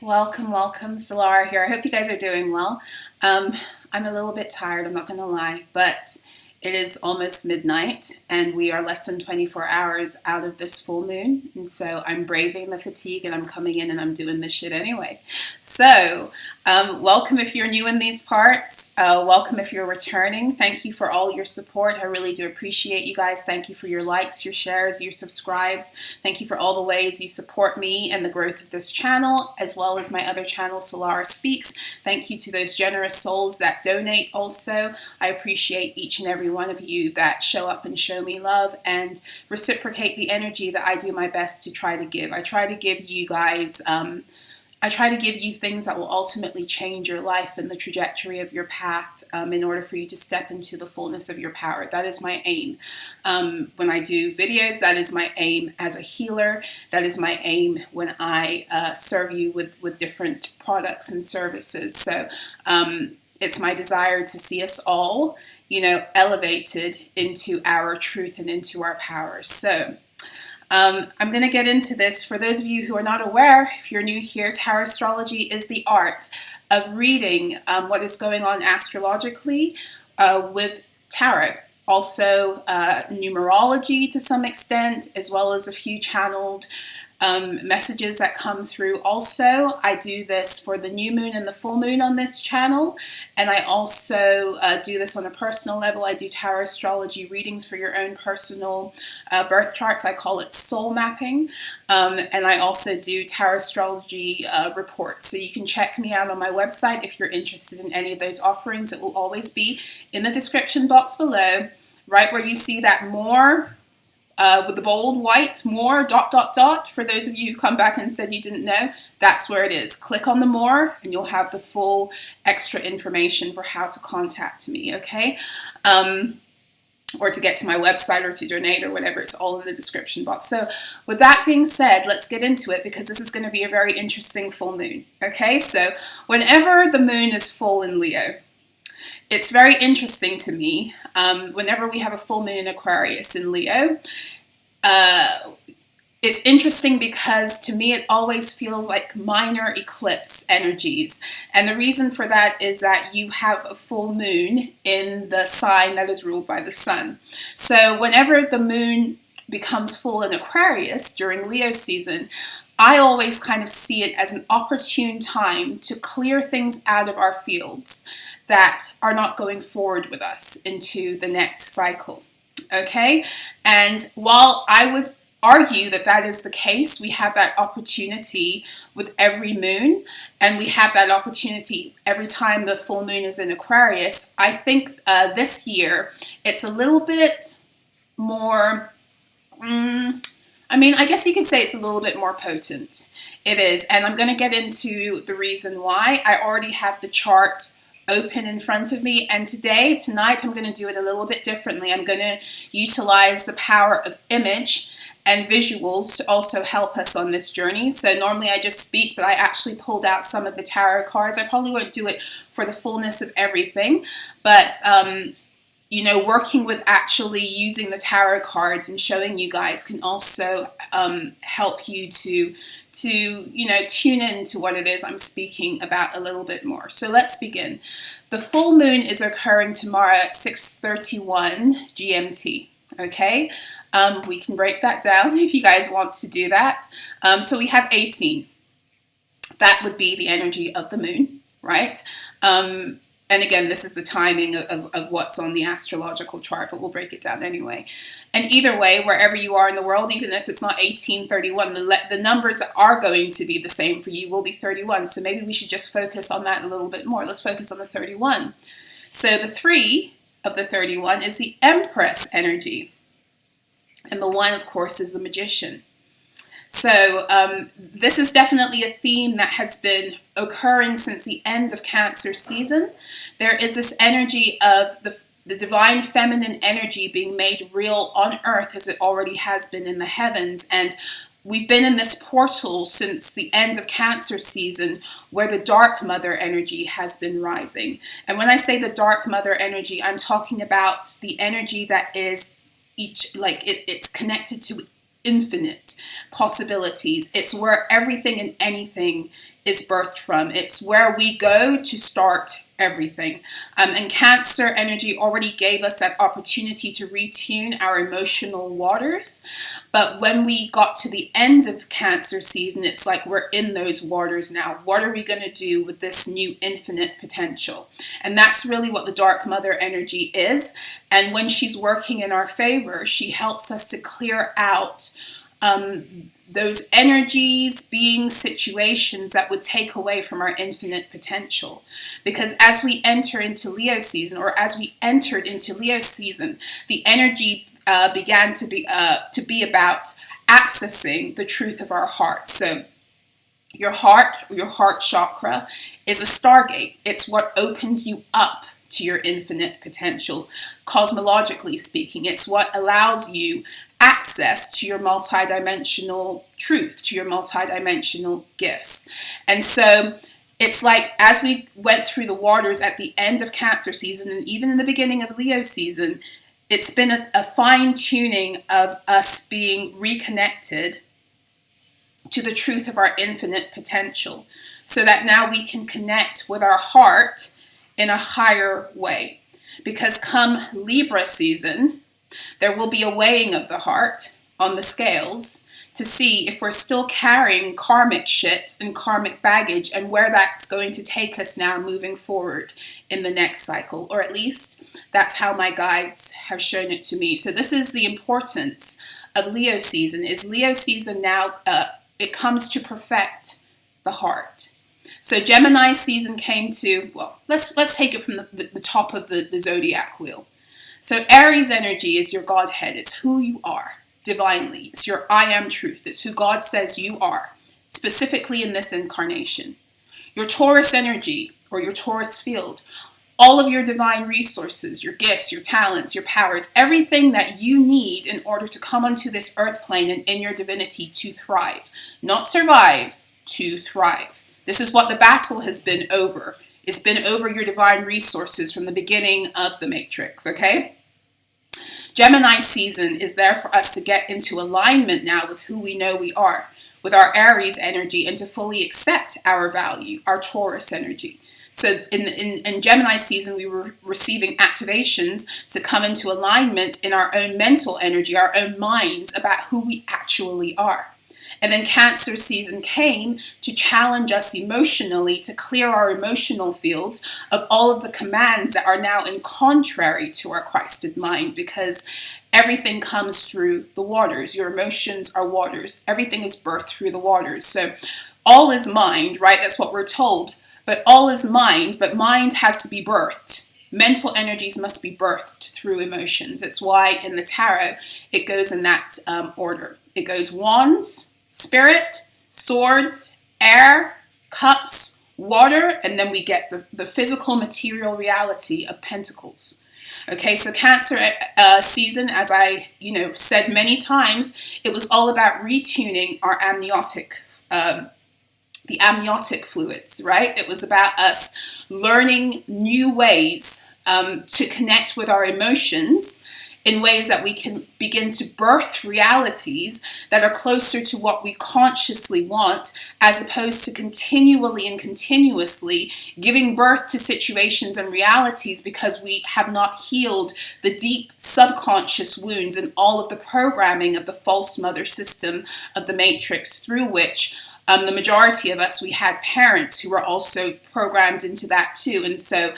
Welcome, welcome. Solara here. I hope you guys are doing well. I'm a little bit tired, I'm not going to lie, but it is almost midnight and we are less than 24 hours out of this full moon. And so I'm braving the fatigue and I'm coming in and I'm doing this shit anyway. So, welcome if you're new in these parts. Welcome if you're returning. Thank you for all your support. I really do appreciate you guys. Thank you for your likes, your shares, your subscribes. Thank you for all the ways you support me and the growth of this channel, as well as my other channel, Solara Speaks. Thank you to those generous souls that donate also. I appreciate each and every one of you that show up and show me love and reciprocate the energy that I do my best to try to give. I try to give you guys I try to give you things that will ultimately change your life and the trajectory of your path in order for you to step into the fullness of your power. That is my aim. When I do videos, that is my aim as a healer. That is my aim when I serve you with different products and services. So it's my desire to see us all, elevated into our truth and into our power. So I'm going to get into this. For those of you who are not aware, if you're new here, tarot astrology is the art of reading what is going on astrologically with tarot. Also numerology to some extent, as well as a few channeled messages that come through. Also, I do this for the new moon and the full moon on this channel, and I also do this on a personal level. I do tarot astrology readings for your own personal birth charts. I call it soul mapping, and I also do tarot astrology reports. So you can check me out on my website if you're interested in any of those offerings. It will always be in the description box below, right where you see that more with the bold white more ... For those of you who come back and said you didn't know, that's where it is. Click on the more and you'll have the full extra information for how to contact me, okay? Or to get to my website or to donate or whatever. It's all in the description box. So with that being said, let's get into it because this is going to be a very interesting full moon, okay? So whenever the moon is full in Leo, it's very interesting to me. Whenever we have a full moon in Aquarius in Leo, it's interesting because to me it always feels like minor eclipse energies. And the reason for that is that you have a full moon in the sign that is ruled by the sun. So whenever the moon becomes full in Aquarius during Leo season, I always kind of see it as an opportune time to clear things out of our fields that are not going forward with us into the next cycle, okay? And while I would argue that that is the case, we have that opportunity with every moon, and we have that opportunity every time the full moon is in Aquarius. I think this year it's a little bit more, I guess you could say it's a little bit more potent. It is, and I'm going to get into the reason why. I already have the chart open in front of me, and tonight I'm going to do it a little bit differently. I'm going to utilize the power of image and visuals to also help us on this journey. So normally I just speak, but I actually pulled out some of the tarot cards. I probably won't do it for the fullness of everything, but working with actually using the tarot cards and showing you guys can also help you to tune in to what it is I'm speaking about a little bit more. So let's begin. The full moon is occurring tomorrow at 6:31 GMT. Okay, we can break that down if you guys want to do that. So we have 18. That would be the energy of the moon, right? And again, this is the timing of what's on the astrological chart, but we'll break it down anyway. And either way, wherever you are in the world, even if it's not 1831, the numbers that are going to be the same for you will be 31. So maybe we should just focus on that a little bit more. Let's focus on the 31. So the 3 of the 31 is the Empress energy. And the 1, of course, is the Magician. So this is definitely a theme that has been occurring since the end of Cancer season. There is this energy of the divine feminine energy being made real on earth as it already has been in the heavens. And we've been in this portal since the end of Cancer season where the dark mother energy has been rising. And when I say the dark mother energy, I'm talking about the energy that is it's connected to infinite. possibilities. It's where everything and anything is birthed from. It's where we go to start everything. And Cancer energy already gave us that opportunity to retune our emotional waters. But when we got to the end of Cancer season, it's like we're in those waters now. What are we going to do with this new infinite potential? And that's really what the Dark Mother energy is. And when she's working in our favor, she helps us to clear out those energies, beings, situations that would take away from our infinite potential. Because as we enter into Leo season, or as we entered into Leo season, the energy began to be about accessing the truth of our heart. So your heart chakra is a stargate. It's what opens you up to your infinite potential, cosmologically speaking. It's what allows you access to your multidimensional truth, to your multidimensional gifts. And so it's like, as we went through the waters at the end of Cancer season, and even in the beginning of Leo season, it's been a fine-tuning of us being reconnected to the truth of our infinite potential, so that now we can connect with our heart in a higher way. Because come Libra season, there will be a weighing of the heart on the scales to see if we're still carrying karmic shit and karmic baggage, and where that's going to take us now moving forward in the next cycle. Or at least that's how my guides have shown it to me. So this is the importance of Leo season. Is Leo season now, it comes to perfect the heart. So Gemini season came to, well, let's take it from the top of the zodiac wheel. So Aries energy is your Godhead. It's who you are divinely. It's your I am truth. It's who God says you are, specifically in this incarnation. Your Taurus energy, or your Taurus field, all of your divine resources, your gifts, your talents, your powers, everything that you need in order to come onto this earth plane and in your divinity to thrive. Not survive, to thrive. This is what the battle has been over. It's been over your divine resources from the beginning of the matrix, okay? Gemini season is there for us to get into alignment now with who we know we are, with our Aries energy, and to fully accept our value, our Taurus energy. So in Gemini season, we were receiving activations to come into alignment in our own mental energy, our own minds, about who we actually are. And then Cancer season came to challenge us emotionally, to clear our emotional fields of all of the commands that are now in contrary to our Christed mind, because everything comes through the waters. Your emotions are waters. Everything is birthed through the waters. So all is mind, right? That's what we're told. But all is mind, but mind has to be birthed. Mental energies must be birthed through emotions. It's why in the tarot, it goes in that order. It goes wands, spirit, swords, air, cups, water, and then we get the physical material reality of pentacles. Okay, so Cancer season, as I said many times, it was all about retuning our amniotic the amniotic fluids, right? It was about us learning new ways to connect with our emotions in ways that we can begin to birth realities that are closer to what we consciously want, as opposed to continually and continuously giving birth to situations and realities because we have not healed the deep subconscious wounds and all of the programming of the false mother system of the matrix, through which the majority of us, we had parents who were also programmed into that too. And so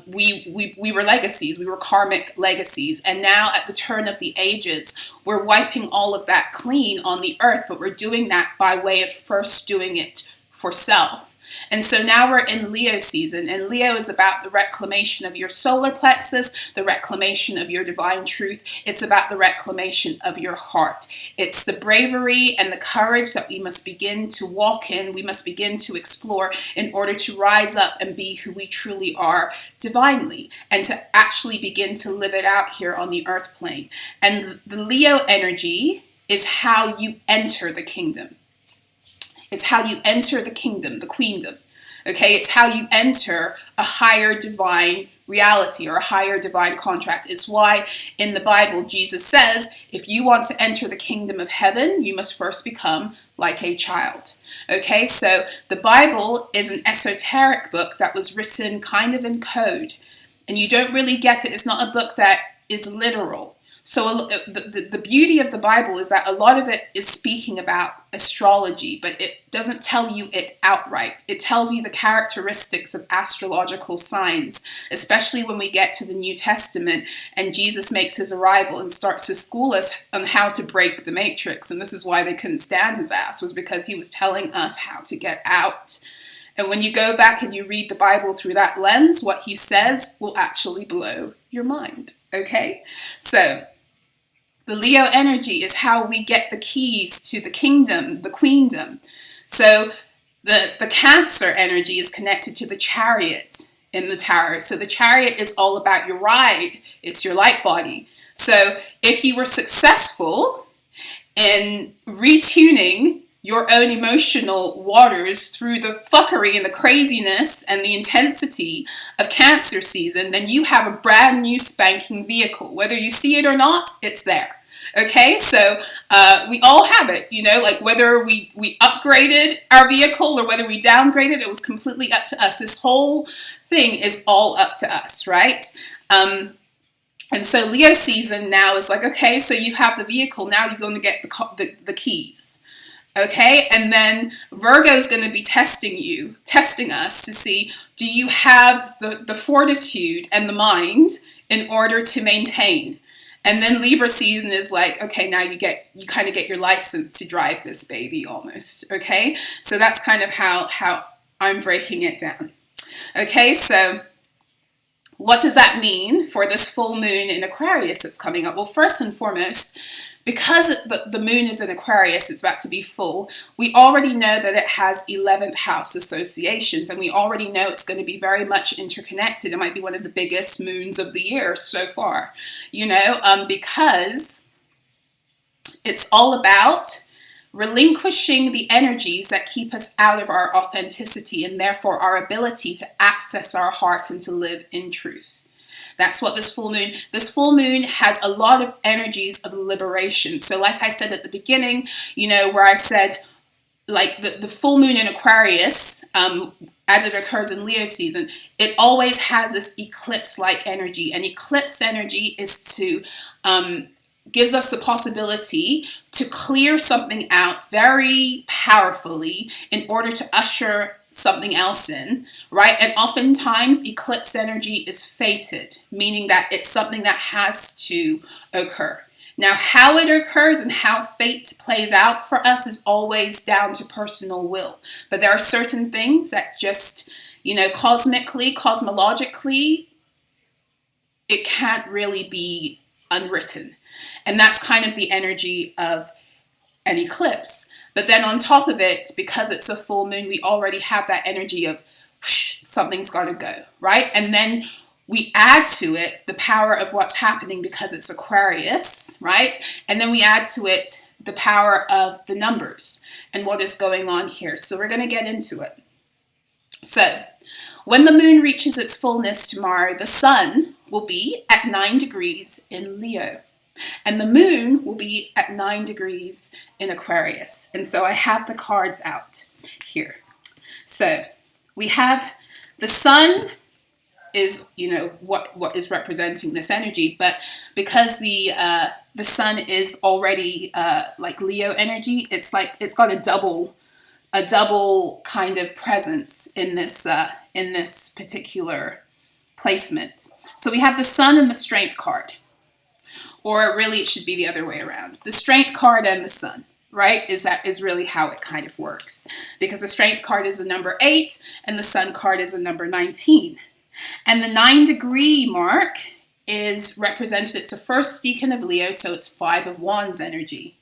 we were legacies, we were karmic legacies. And now at the turn of the ages, we're wiping all of that clean on the earth, but we're doing that by way of first doing it for self. And so now we're in Leo season, and Leo is about the reclamation of your solar plexus, the reclamation of your divine truth. It's about the reclamation of your heart. It's the bravery and the courage that we must begin to walk in, we must begin to explore in order to rise up and be who we truly are divinely, and to actually begin to live it out here on the earth plane. And the Leo energy is how you enter the kingdom. It's how you enter the kingdom, the queendom. Okay, it's how you enter a higher divine reality or a higher divine contract. It's why in the Bible Jesus says, if you want to enter the kingdom of heaven, you must first become like a child. Okay, so the Bible is an esoteric book that was written kind of in code, and you don't really get it. It's not a book that is literal. So the beauty of the Bible is that a lot of it is speaking about astrology, but it doesn't tell you it outright. It tells you the characteristics of astrological signs, especially when we get to the New Testament and Jesus makes his arrival and starts to school us on how to break the matrix. And this is why they couldn't stand his ass, was because he was telling us how to get out. And when you go back and you read the Bible through that lens, what he says will actually blow your mind. Okay? So the Leo energy is how we get the keys to the kingdom, the queendom. So the Cancer energy is connected to the Chariot in the tarot. So the Chariot is all about your ride. It's your light body. So if you were successful in retuning your own emotional waters through the fuckery and the craziness and the intensity of Cancer season, then you have a brand new spanking vehicle. Whether you see it or not, it's there. Okay, so we all have it, you know, like whether we upgraded our vehicle or whether we downgraded, it was completely up to us. This whole thing is all up to us, right? And so Leo season now is like, okay, so you have the vehicle, now you're going to get the keys. Okay, and then Virgo is going to be testing us to see, do you have the fortitude and the mind in order to maintain? And then Libra season is like, okay, now you kind of get your license to drive this baby almost. Okay, so that's kind of how I'm breaking it down. Okay, so what does that mean for this full moon in Aquarius that's coming up? Well, first and foremost, because the moon is in Aquarius, it's about to be full, we already know that it has 11th house associations, and we already know it's going to be very much interconnected. It might be one of the biggest moons of the year so far, you know, because it's all about relinquishing the energies that keep us out of our authenticity and therefore our ability to access our heart and to live in truth. That's what this full moon has a lot of energies of liberation. So like I said at the beginning, you know, where I said like the full moon in Aquarius, as it occurs in Leo season, it always has this eclipse-like energy. And eclipse energy is to, gives us the possibility to clear something out very powerfully in order to usher something else in, right? And oftentimes eclipse energy is fated, meaning that it's something that has to occur. Now, how it occurs and how fate plays out for us is always down to personal will. But there are certain things that just, you know, cosmologically, it can't really be unwritten. And that's kind of the energy of an eclipse. But then on top of it, because it's a full moon, we already have that energy of whoosh, something's got to go, right? And then we add to it the power of what's happening because it's Aquarius, right? And then we add to it the power of the numbers and what is going on here. So we're going to get into it. So when the moon reaches its fullness tomorrow, the sun will be at 9 degrees in Leo. And the moon will be at 9 degrees in Aquarius. And so I have the cards out here. So we have the sun is, you know, what is representing this energy. But because the sun is already like Leo energy, it's like it's got a double kind of presence in this particular placement. So we have the sun and the strength card. Or really, it should be the other way around. The strength card and the sun, right? Is really how it kind of works. Because the strength card is the number 8 and the sun card is the number 19. And the 9-degree mark is represented, it's the first decan of Leo, so it's 5 of Wands energy.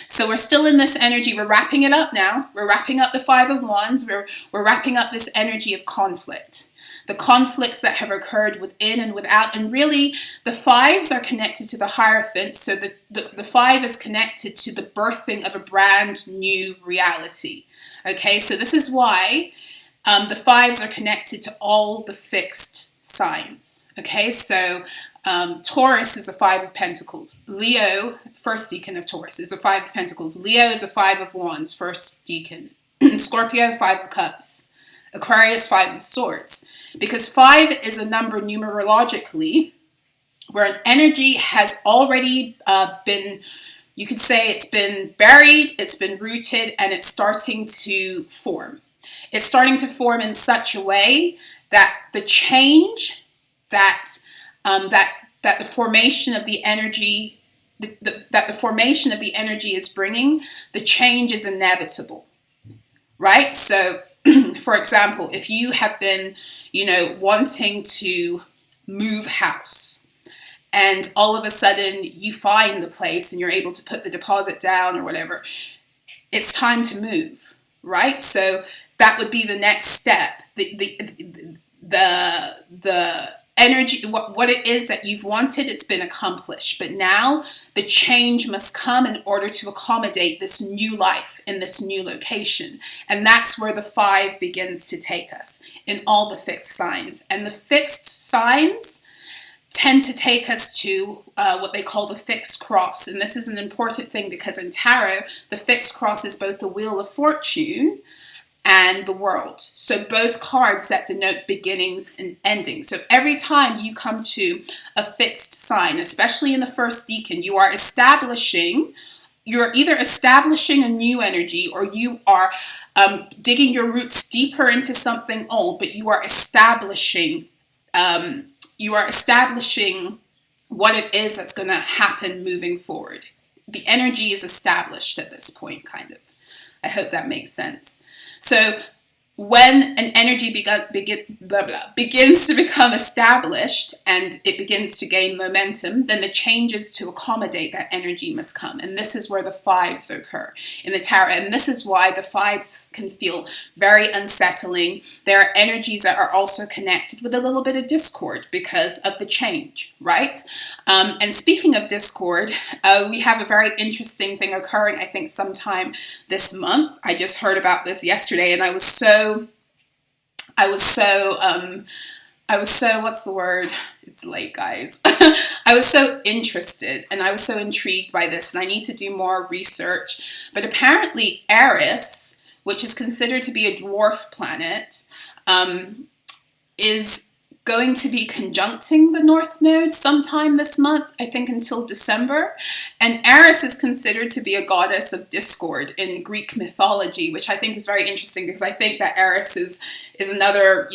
So we're still in this energy. We're wrapping it up now. We're wrapping up the 5 of Wands. We're wrapping up this energy of conflict. The conflicts that have occurred within and without. And really, the 5s are connected to the Hierophant. So the 5 is connected to the birthing of a brand new reality. Okay, so this is why the 5s are connected to all the fixed signs. Okay, so Taurus is a 5 of Pentacles. Leo, first decan of Taurus, is a 5 of Pentacles. Leo is a 5 of Wands, first decan. Scorpio, 5 of Cups. Aquarius, 5 of Swords. Because 5 is a number numerologically where an energy has already been, you could say it's been buried, it's been rooted, and it's starting to form. It's starting to form in such a way that the change that that the formation of the energy that the formation of the energy is bringing, the change is inevitable, right? So, for example, if you have been, wanting to move house, and all of a sudden you find the place and you're able to put the deposit down or whatever, it's time to move, right? So that would be the next step. The energy, what it is that you've wanted, it's been accomplished. But now the change must come in order to accommodate this new life in this new location. And that's where the 5 begins to take us in all the fixed signs. And the fixed signs tend to take us to what they call the fixed cross. And this is an important thing because in tarot, the fixed cross is both the Wheel of Fortune and the World. So both cards that denote beginnings and endings. So every time you come to a fixed sign, especially in the first decan, you're either establishing a new energy or you are digging your roots deeper into something old, but you are establishing what it is that's going to happen moving forward. The energy is established at this point, kind of. I hope that makes sense. So when an energy begins to become established and it begins to gain momentum, then the changes to accommodate that energy must come. And this is where the 5s occur in the tarot. And this is why the 5s can feel very unsettling. There are energies that are also connected with a little bit of discord because of the change, right? And speaking of discord, we have a very interesting thing occurring, I think, sometime this month. I just heard about this yesterday and I was so, what's the word? It's late, guys. I was so interested and I was so intrigued by this and I need to do more research. But apparently Eris, which is considered to be a dwarf planet, is going to be conjuncting the North Node sometime this month, I think until December. And Eris is considered to be a goddess of discord in Greek mythology, which I think is very interesting because I think that Eris is another,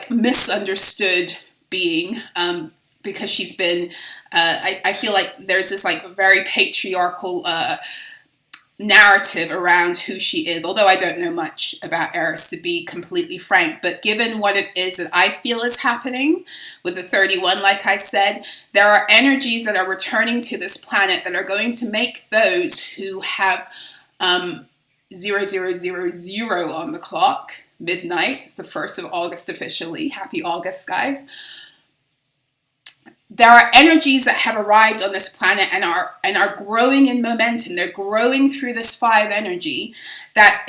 misunderstood being because she's been, I feel like there's this very patriarchal narrative around who she is, although I don't know much about Eris, to be completely frank. But given what it is that I feel is happening with the 31, like I said, there are energies that are returning to this planet that are going to make those who have 0000 on the clock, midnight, it's the 1st of August officially, happy August, guys. There are energies that have arrived on this planet and are growing in momentum. They're growing through this 5 energy that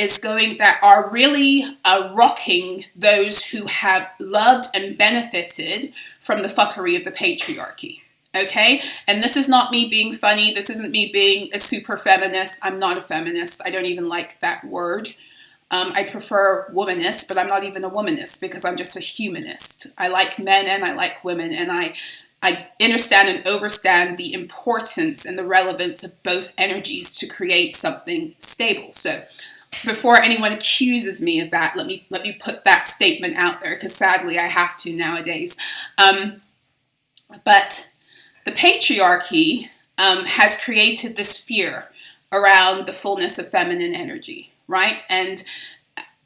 are really rocking those who have loved and benefited from the fuckery of the patriarchy. Okay? And this is not me being funny. This isn't me being a super feminist. I'm not a feminist. I don't even like that word. I prefer womanist, but I'm not even a womanist because I'm just a humanist. I like men and I like women, and I understand and overstand the importance and the relevance of both energies to create something stable. So before anyone accuses me of that, let me put that statement out there, because sadly I have to nowadays. But the patriarchy has created this fear around the fullness of feminine energy, right? And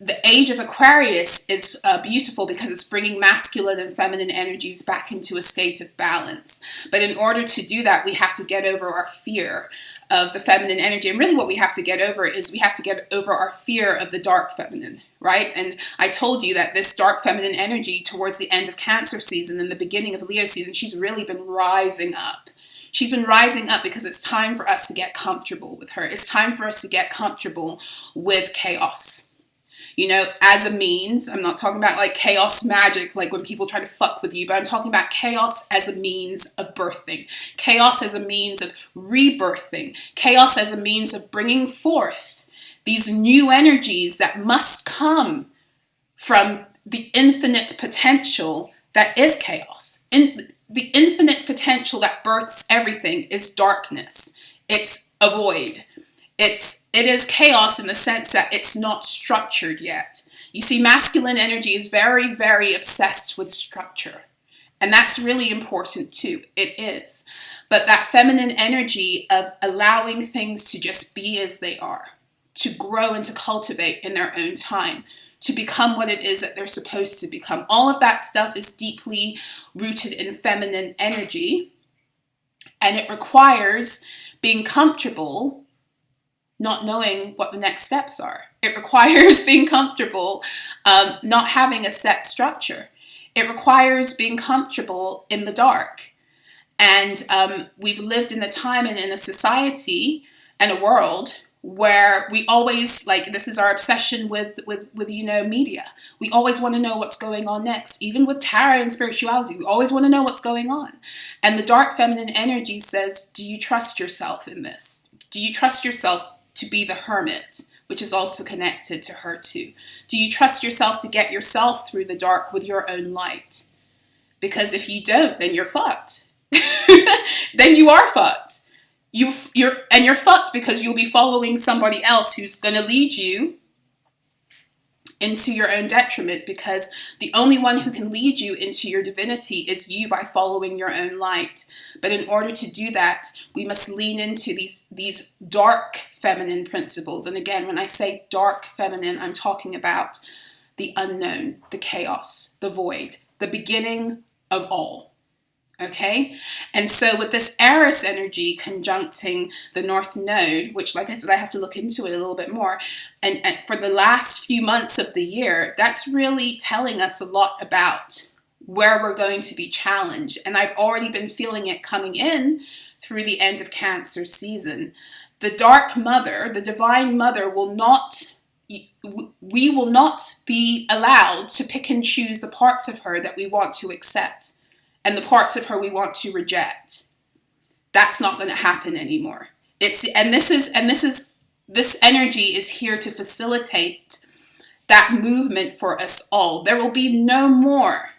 the age of Aquarius is beautiful because it's bringing masculine and feminine energies back into a state of balance. But in order to do that, we have to get over our fear of the feminine energy. And really what we have to get over is we have to get over our fear of the dark feminine, right? And I told you that this dark feminine energy towards the end of Cancer season and the beginning of Leo season, she's really been rising up. She's been rising up because it's time for us to get comfortable with her. It's time for us to get comfortable with chaos. you know, as a means. I'm not talking about like chaos magic, like when people try to fuck with you, but I'm talking about chaos as a means of birthing, chaos as a means of rebirthing, chaos as a means of bringing forth these new energies that must come from the infinite potential that is chaos. The infinite potential that births everything is darkness. It's a void. It is chaos in the sense that it's not structured yet. You see, masculine energy is very, very obsessed with structure. And that's really important too. It is. But that feminine energy of allowing things to just be as they are, to grow and to cultivate in their own time, to become what it is that they're supposed to become. All of that stuff is deeply rooted in feminine energy. And it requires being comfortable not knowing what the next steps are. It requires being comfortable not having a set structure. It requires being comfortable in the dark. And we've lived in a time and in a society and a world where we always, like, this is our obsession with you know, media. We always want to know what's going on next. Even with tarot and spirituality, we always want to know what's going on. And the dark feminine energy says, do you trust yourself in this? Do you trust yourself to be the hermit, which is also connected to her too? Do you trust yourself to get yourself through the dark with your own light? Because if you don't, then you're fucked. Then you are fucked. You're fucked because you'll be following somebody else who's going to lead you into your own detriment, because the only one who can lead you into your divinity is you by following your own light. But in order to do that, we must lean into these dark feminine principles. And again, when I say dark feminine, I'm talking about the unknown, the chaos, the void, the beginning of all. Okay? And so with this Eris energy conjuncting the North Node, which, like I said, I have to look into it a little bit more, and for the last few months of the year, that's really telling us a lot about where we're going to be challenged. And I've already been feeling it coming in through the end of Cancer season. The Dark Mother, the Divine Mother, we will not be allowed to pick and choose the parts of her that we want to accept and the parts of her we want to reject. That's not going to happen anymore. This energy is here to facilitate that movement for us all. There will be no more,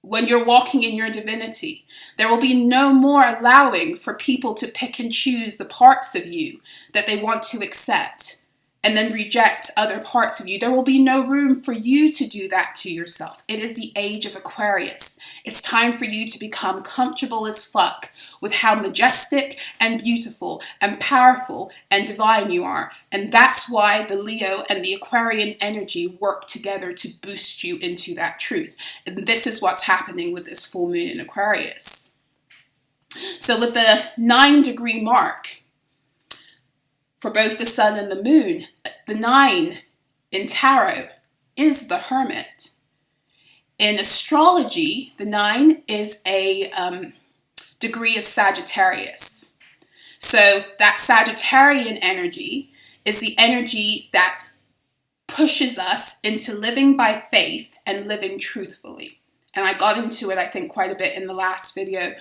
when you're walking in your divinity, there will be no more allowing for people to pick and choose the parts of you that they want to accept and then reject other parts of you. There will be no room for you to do that to yourself. It is the age of Aquarius. It's time for you to become comfortable as fuck with how majestic and beautiful and powerful and divine you are. And that's why the Leo and the Aquarian energy work together to boost you into that truth. And this is what's happening with this full moon in Aquarius. So with the 9-degree mark, for both the sun and the moon, the 9 in tarot is the hermit. In astrology, the 9 is a degree of Sagittarius. So that Sagittarian energy is the energy that pushes us into living by faith and living truthfully. And I got into it, I think, quite a bit in the last video,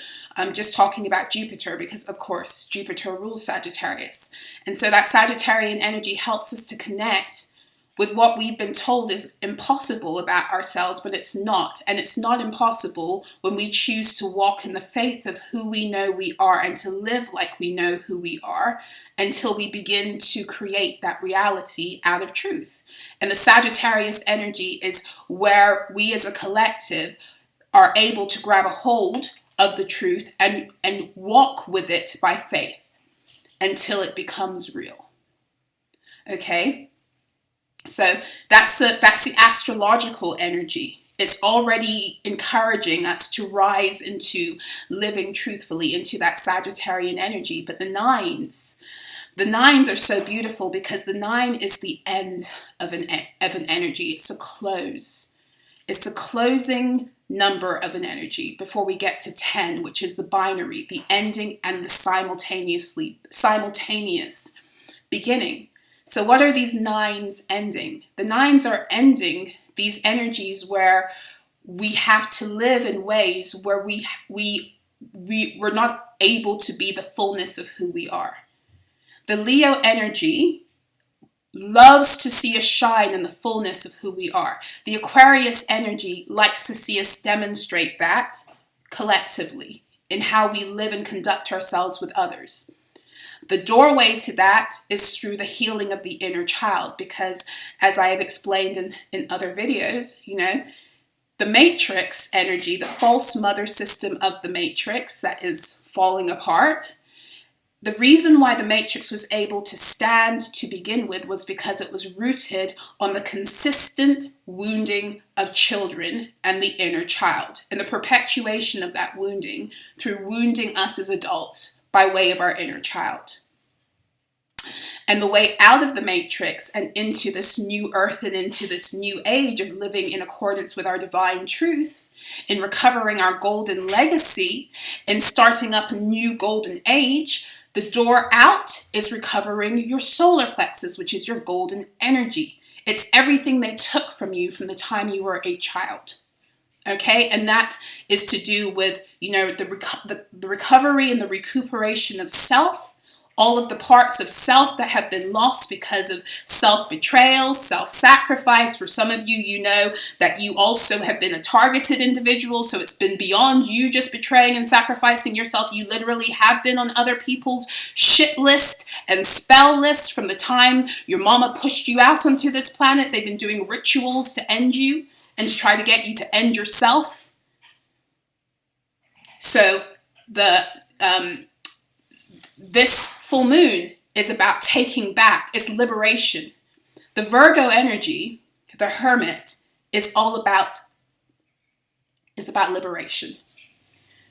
just talking about Jupiter, because, of course, Jupiter rules Sagittarius. And so that Sagittarian energy helps us to connect with what we've been told is impossible about ourselves, but it's not. And it's not impossible when we choose to walk in the faith of who we know we are and to live like we know who we are until we begin to create that reality out of truth. And the Sagittarius energy is where we as a collective are able to grab a hold of the truth and walk with it by faith until it becomes real. Okay? So that's the astrological energy. It's already encouraging us to rise into living truthfully into that Sagittarian energy. But the nines are so beautiful because the 9 is the end of an energy. It's a close. It's the closing number of an energy before we get to 10, which is the binary, the ending and the simultaneous beginning. So what are these nines ending? The nines are ending these energies where we have to live in ways where we're not able to be the fullness of who we are. The Leo energy loves to see us shine in the fullness of who we are. The Aquarius energy likes to see us demonstrate that collectively in how we live and conduct ourselves with others. The doorway to that is through the healing of the inner child, because as I have explained in other videos, the matrix energy, the false mother system of the matrix that is falling apart, the reason why the matrix was able to stand to begin with was because it was rooted on the consistent wounding of children and the inner child, and the perpetuation of that wounding through wounding us as adults by way of our inner child. And the way out of the matrix and into this new earth and into this new age of living in accordance with our divine truth, in recovering our golden legacy, in starting up a new golden age, the door out is recovering your solar plexus, which is your golden energy. It's everything they took from you from the time you were a child. Okay, and that is to do with, the recovery and the recuperation of self, all of the parts of self that have been lost because of self-betrayal, self-sacrifice. For some of you, you know that you also have been a targeted individual, so it's been beyond you just betraying and sacrificing yourself. You literally have been on other people's shit list and spell list from the time your mama pushed you out onto this planet. They've been doing rituals to end you and to try to get you to end yourself. So this full moon is about taking back, it's liberation. The Virgo energy, the Hermit, is about liberation.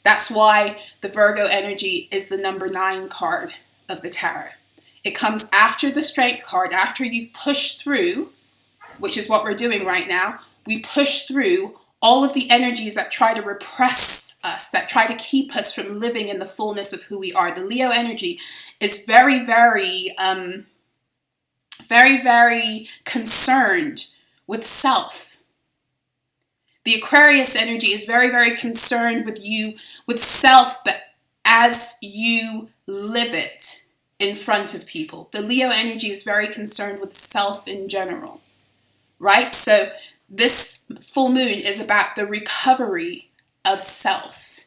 That's why the Virgo energy is the number 9 card of the tarot. It comes after the Strength card, after you've pushed through, which is what we're doing right now. We push through all of the energies that try to repress us, that try to keep us from living in the fullness of who we are. The Leo energy is very, very, very, very concerned with self. The Aquarius energy is very, very concerned with self, but as you live it in front of people. The Leo energy is very concerned with self in general, right? So this full moon is about the recovery of self.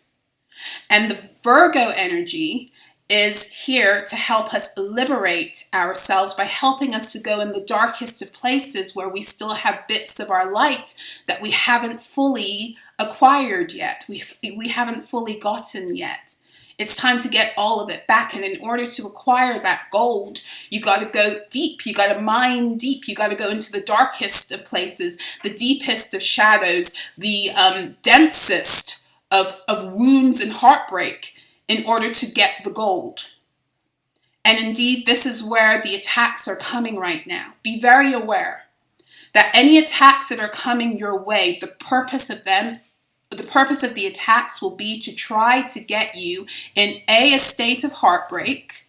And the Virgo energy is here to help us liberate ourselves by helping us to go in the darkest of places where we still have bits of our light that we haven't fully acquired yet. We haven't fully gotten yet. It's time to get all of it back. And in order to acquire that gold, you got to go deep. You got to mine deep. You got to go into the darkest of places, the deepest of shadows, the densest of wounds and heartbreak in order to get the gold. And indeed, this is where the attacks are coming right now. Be very aware that any attacks that are coming your way, the purpose of the attacks will be to try to get you in a state of heartbreak,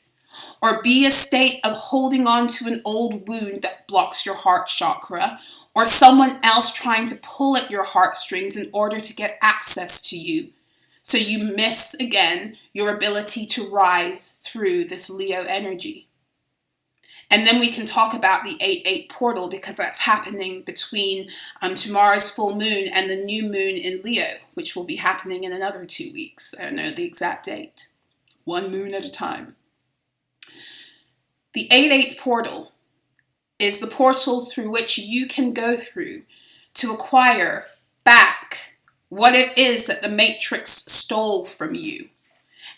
or B, a state of holding on to an old wound that blocks your heart chakra, or someone else trying to pull at your heartstrings in order to get access to you. So you miss, again, your ability to rise through this Leo energy. And then we can talk about the 8-8 portal, because that's happening between tomorrow's full moon and the new moon in Leo, which will be happening in another 2 weeks. I don't know the exact date. 1 moon at a time. The 8-8 portal is the portal through which you can go through to acquire back what it is that the Matrix stole from you.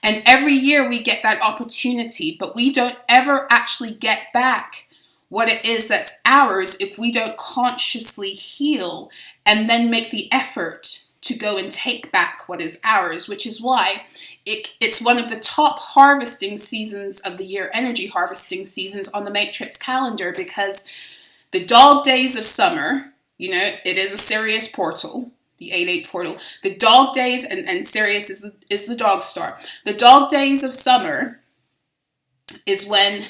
And every year we get that opportunity, but we don't ever actually get back what it is that's ours if we don't consciously heal and then make the effort to go and take back what is ours, which is why it's one of the top harvesting seasons of the year, energy harvesting seasons on the Matrix calendar, because the dog days of summer, it is a Sirius portal. The 8-8 portal. The dog days, and Sirius is the dog star. The dog days of summer is when,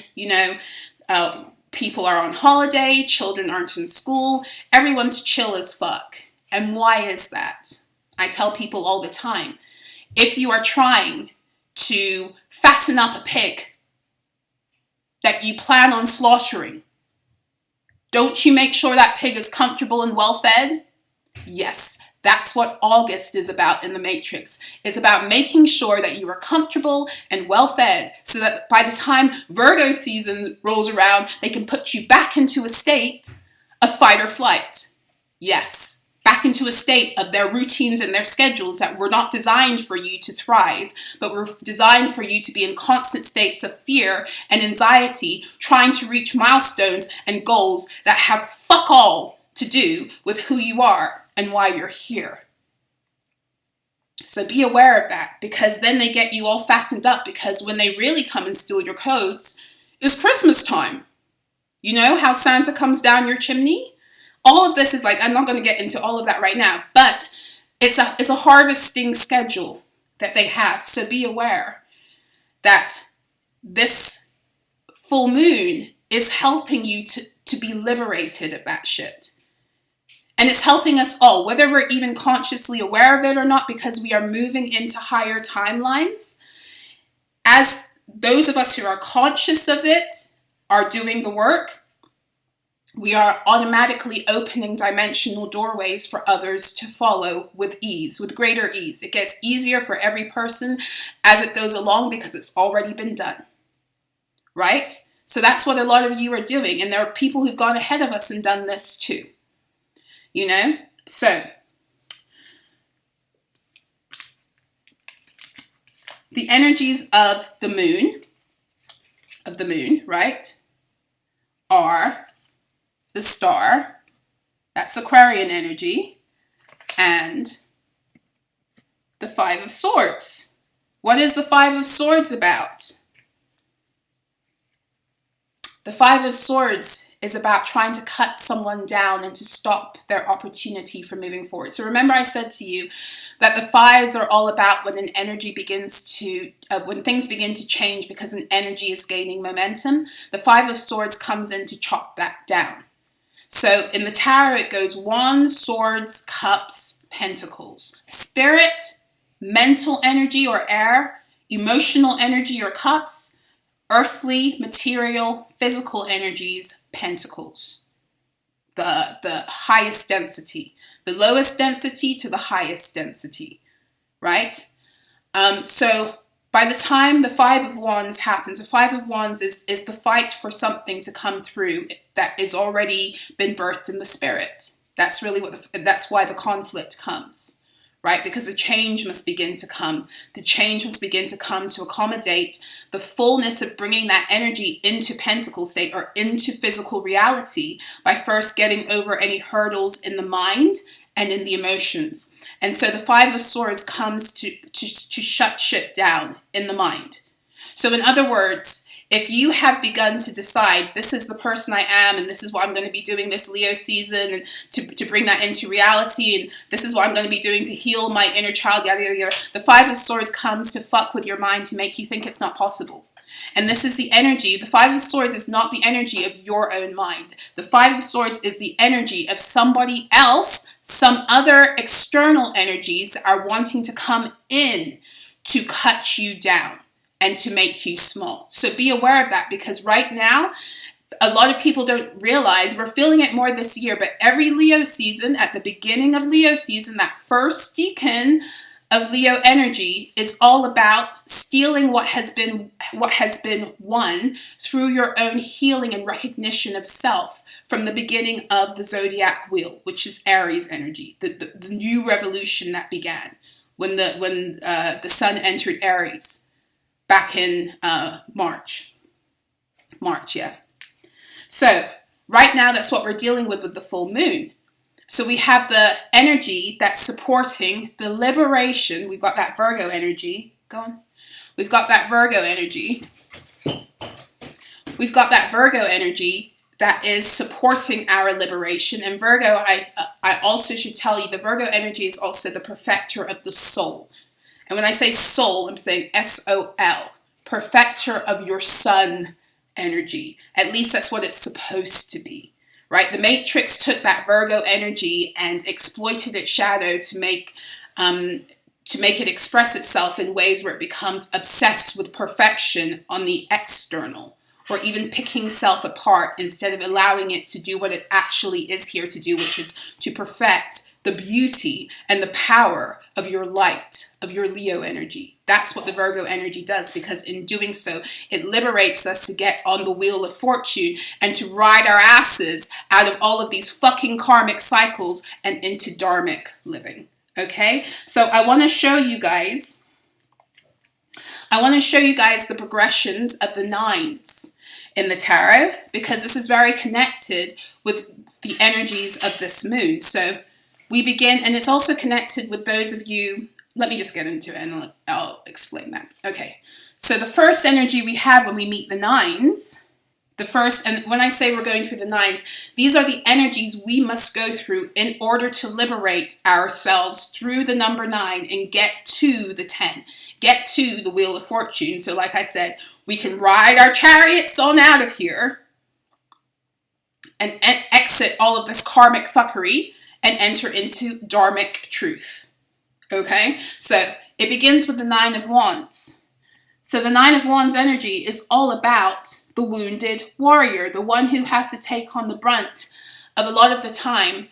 People are on holiday, children aren't in school, everyone's chill as fuck. And why is that? I tell people all the time, if you are trying to fatten up a pig that you plan on slaughtering, don't you make sure that pig is comfortable and well fed? Yes, that's what August is about in the Matrix. It's about making sure that you are comfortable and well fed so that by the time Virgo season rolls around, they can put you back into a state of fight or flight. Yes, back into a state of their routines and their schedules that were not designed for you to thrive, but were designed for you to be in constant states of fear and anxiety, trying to reach milestones and goals that have fuck all to do with who you are and why you're here. So be aware of that, because then they get you all fattened up, because when they really come and steal your codes, it's Christmas time. You know how Santa comes down your chimney? All of this is like, I'm not going to get into all of that right now, but it's a harvesting schedule that they have. So be aware that this full moon is helping you to be liberated of that shit. And it's helping us all, whether we're even consciously aware of it or not, because we are moving into higher timelines. As those of us who are conscious of it are doing the work, we are automatically opening dimensional doorways for others to follow with ease, with greater ease. It gets easier for every person as it goes along because it's already been done, right? So that's what a lot of you are doing. And there are people who've gone ahead of us and done this too. You know, so the energies of the moon, right, are the star, that's Aquarian energy, and the Five of Swords. What is the Five of Swords about? The Five of Swords is about trying to cut someone down and to stop their opportunity from moving forward. So remember I said to you that the fives are all about when an energy begins to, when things begin to change because an energy is gaining momentum. The Five of Swords comes in to chop that down. So in the tarot it goes Wands, Swords, Cups, Pentacles. Spirit, mental energy or air, emotional energy or cups, earthly, material, physical energies, pentacles. The highest density. The lowest density to the highest density. Right? So by the time the Five of Wands happens, the Five of Wands is the fight for something to come through that is already been birthed in the spirit. That's really that's why the conflict comes. Right? Because the change must begin to come. The change must begin to come to accommodate the fullness of bringing that energy into pentacle state or into physical reality by first getting over any hurdles in the mind and in the emotions. And so the Five of Swords comes to shut shit down in the mind. So in other words, if you have begun to decide this is the person I am and this is what I'm going to be doing this Leo season and to bring that into reality and this is what I'm going to be doing to heal my inner child, yada, yada, yada. The Five of Swords comes to fuck with your mind to make you think it's not possible. And this is the energy. The Five of Swords is not the energy of your own mind. The Five of Swords is the energy of somebody else, some other external energies that are wanting to come in to cut you down and to make you small. So be aware of that, because right now, a lot of people don't realize, we're feeling it more this year, but every Leo season, at the beginning of Leo season, that first decan of Leo energy is all about stealing what has been won through your own healing and recognition of self from the beginning of the Zodiac wheel, which is Aries energy, the new revolution that began when the sun entered Aries. Back in March, yeah. So right now, that's what we're dealing with the full moon. So we have the energy that's supporting the liberation. We've got that Virgo energy. Go on. We've got that Virgo energy. We've got that Virgo energy that is supporting our liberation. And Virgo, I also should tell you, the Virgo energy is also the perfecter of the soul. And when I say soul, I'm saying S-O-L, perfecter of your sun energy. At least that's what it's supposed to be, right? The Matrix took that Virgo energy and exploited its shadow to make it express itself in ways where it becomes obsessed with perfection on the external, or even picking self apart instead of allowing it to do what it actually is here to do, which is to perfect the beauty and the power of your light, of your Leo energy. That's what the Virgo energy does, because in doing so, it liberates us to get on the wheel of fortune and to ride our asses out of all of these fucking karmic cycles and into dharmic living. Okay? So I want to show you guys the progressions of the nines in the tarot, because this is very connected with the energies of this moon. So we begin, and it's also connected with those of you, let me just get into it and I'll explain that. Okay, so the first energy we have when we meet the nines, and when I say we're going through the nines, these are the energies we must go through in order to liberate ourselves through the number 9 and get to the 10, get to the Wheel of Fortune. So like I said, we can ride our chariots on out of here and exit all of this karmic fuckery and enter into dharmic truth. Okay, so it begins with the 9 of Wands. So the 9 of Wands energy is all about the wounded warrior, the one who has to take on the brunt of a lot of the time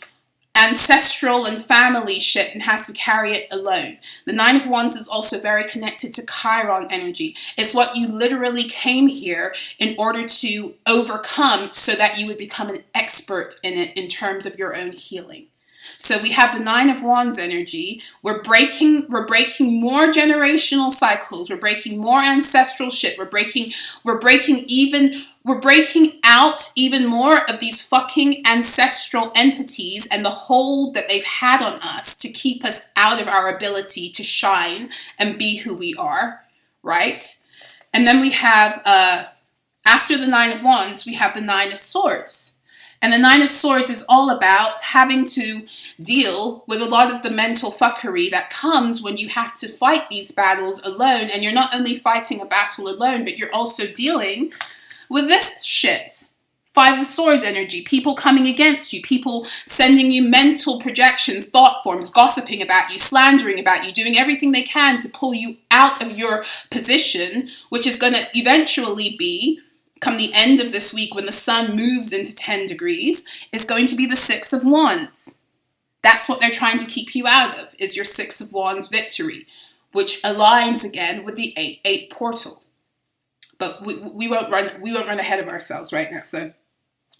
ancestral and family shit and has to carry it alone. The 9 of Wands is also very connected to Chiron energy. It's what you literally came here in order to overcome so that you would become an expert in it in terms of your own healing. So we have the 9 of Wands energy. We're breaking more generational cycles. We're breaking more ancestral shit. We're breaking out even more of these fucking ancestral entities and the hold that they've had on us to keep us out of our ability to shine and be who we are, right? And then we have, after the 9 of Wands, we have the 9 of Swords. And the 9 of Swords is all about having to deal with a lot of the mental fuckery that comes when you have to fight these battles alone. And you're not only fighting a battle alone, but you're also dealing with this shit. 5 of Swords energy, people coming against you, people sending you mental projections, thought forms, gossiping about you, slandering about you, doing everything they can to pull you out of your position, which is going to eventually be, come the end of this week when the sun moves into 10 degrees, is going to be the 6 of Wands. That's what they're trying to keep you out of, is your 6 of Wands victory, which aligns again with the 8-8 portal. But we won't run ahead of ourselves right now. So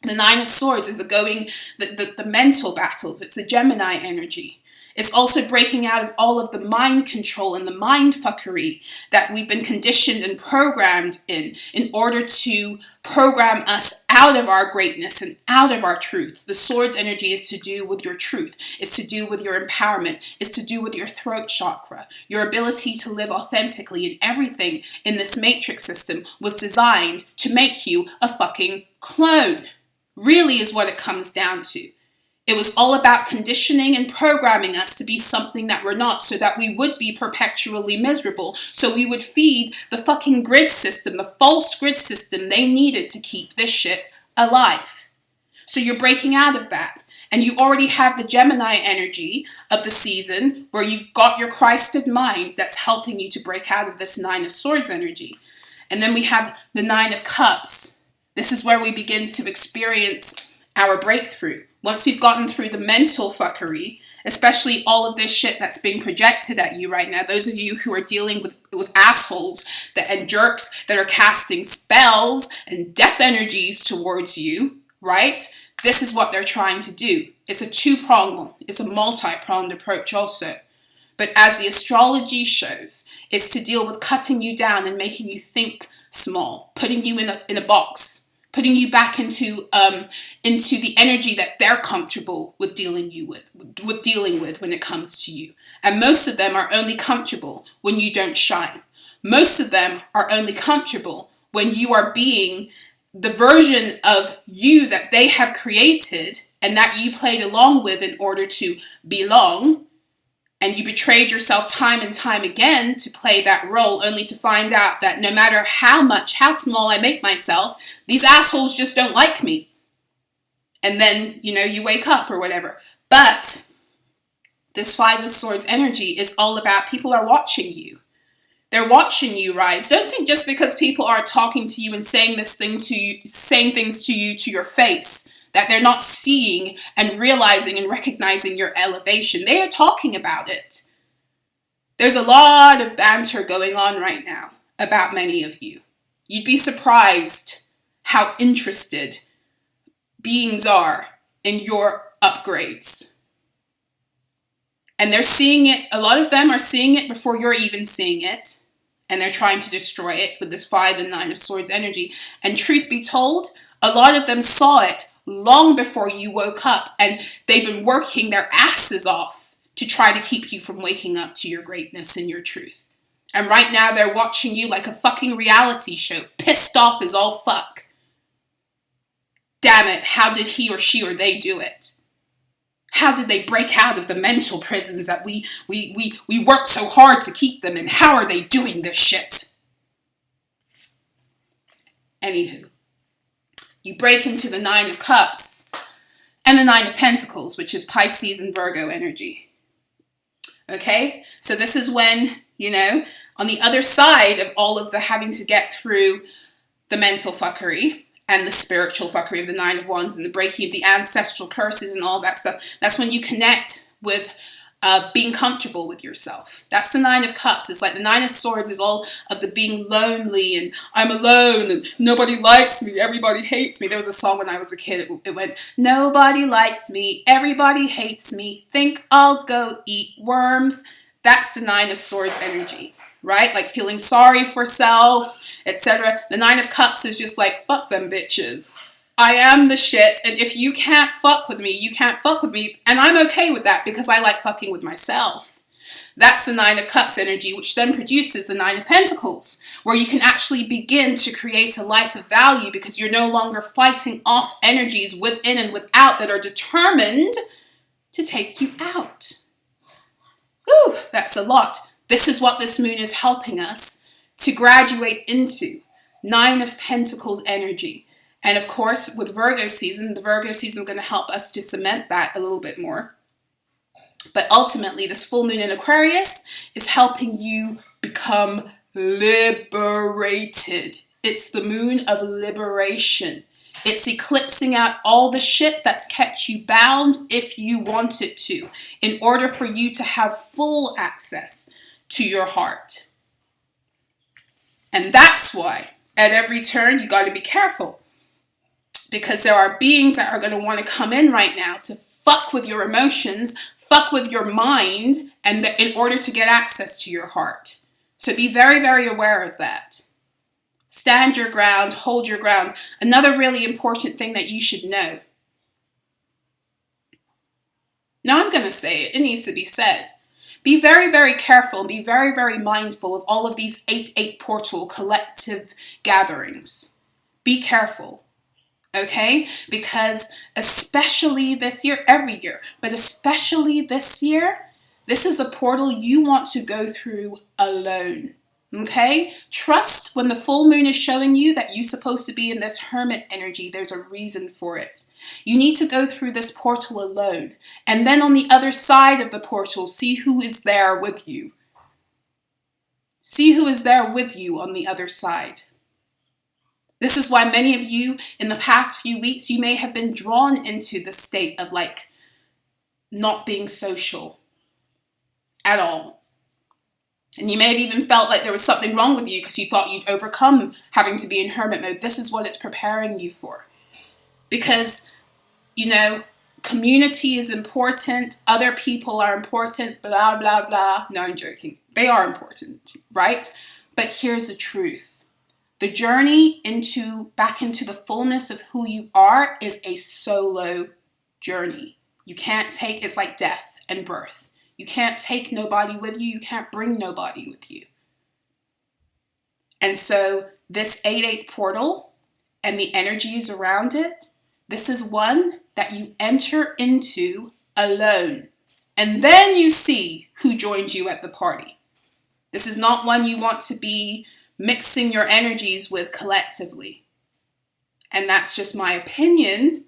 the 9 of Swords is the mental battles. It's the Gemini energy. It's also breaking out of all of the mind control and the mind fuckery that we've been conditioned and programmed in order to program us out of our greatness and out of our truth. The Swords energy is to do with your truth. It's to do with your empowerment. It's to do with your throat chakra, your ability to live authentically. And everything in this matrix system was designed to make you a fucking clone. Really is what it comes down to. It was all about conditioning and programming us to be something that we're not, so that we would be perpetually miserable. So we would feed the fucking grid system, the false grid system they needed to keep this shit alive. So you're breaking out of that. And you already have the Gemini energy of the season where you've got your Christed mind that's helping you to break out of this 9 of Swords energy. And then we have the 9 of Cups. This is where we begin to experience our breakthrough. Once you've gotten through the mental fuckery, especially all of this shit that's being projected at you right now, those of you who are dealing with assholes and jerks that are casting spells and death energies towards you, right? This is what they're trying to do. It's a multi-pronged approach also. But as the astrology shows, it's to deal with cutting you down and making you think small, putting you in a box, putting you back into the energy that they're comfortable with dealing with when it comes to you. And most of them are only comfortable when you don't shine. Most of them are only comfortable when you are being the version of you that they have created and that you played along with in order to belong. And you betrayed yourself time and time again to play that role, only to find out that no matter how small I make myself, these assholes just don't like me. And then, you wake up or whatever. But this Five of Swords energy is all about people are watching you. They're watching you rise. Don't think just because people are talking to you and saying things to you to your face, that they're not seeing and realizing and recognizing your elevation. They are talking about it. There's a lot of banter going on right now about many of you. You'd be surprised how interested beings are in your upgrades. And they're seeing it, a lot of them are seeing it before you're even seeing it. And they're trying to destroy it with this 5 and 9 of Swords energy. And truth be told, a lot of them saw it long before you woke up. And they've been working their asses off to try to keep you from waking up to your greatness and your truth. And right now they're watching you like a fucking reality show. Pissed off as all fuck. Damn it, how did he or she or they do it? How did they break out of the mental prisons that we worked so hard to keep them in? How are they doing this shit? Anywho, you break into the 9 of Cups and the 9 of Pentacles, which is Pisces and Virgo energy. Okay, so this is when, on the other side of all of the having to get through the mental fuckery, and the spiritual fuckery of the 9 of Wands and the breaking of the ancestral curses and all that stuff. That's when you connect with being comfortable with yourself. That's the 9 of Cups. It's like the 9 of Swords is all of the being lonely and I'm alone and nobody likes me, everybody hates me. There was a song when I was a kid, it went, nobody likes me, everybody hates me, think I'll go eat worms. That's the 9 of Swords energy. Right? Like feeling sorry for self, etc. The 9 of Cups is just like, fuck them bitches. I am the shit, and if you can't fuck with me, you can't fuck with me, and I'm okay with that because I like fucking with myself. That's the 9 of Cups energy, which then produces the 9 of Pentacles, where you can actually begin to create a life of value because you're no longer fighting off energies within and without that are determined to take you out. Whew, that's a lot. This is what this moon is helping us to graduate into. 9 of Pentacles energy. And of course, with Virgo season, the Virgo season is going to help us to cement that a little bit more. But ultimately, this full moon in Aquarius is helping you become liberated. It's the moon of liberation. It's eclipsing out all the shit that's kept you bound if you want it to, in order for you to have full access to your heart. And that's why at every turn you got to be careful, because there are beings that are going to want to come in right now to fuck with your emotions, fuck with your mind, and in order to get access to your heart. So be very, very aware of that. Stand your ground, hold your ground. Another really important thing that you should know. Now I'm going to say it. It needs to be said. Be very, very careful and be very, very mindful of all of these 8-8 portal collective gatherings. Be careful, okay? Because especially this year, every year, but especially this year, this is a portal you want to go through alone. Okay? Trust when the full moon is showing you that you're supposed to be in this hermit energy. There's a reason for it. You need to go through this portal alone. And then on the other side of the portal, see who is there with you. See who is there with you on the other side. This is why many of you in the past few weeks, you may have been drawn into the state of like not being social at all. And you may have even felt like there was something wrong with you because you thought you'd overcome having to be in hermit mode. This is what it's preparing you for. Because, community is important. Other people are important. Blah, blah, blah. No, I'm joking. They are important, right? But here's the truth. The journey back into the fullness of who you are is a solo journey. You can't take, it's like death and birth. You can't take nobody with you. You can't bring nobody with you. And so this 8-8 portal and the energies around it, this is one that you enter into alone. And then you see who joined you at the party. This is not one you want to be mixing your energies with collectively. And that's just my opinion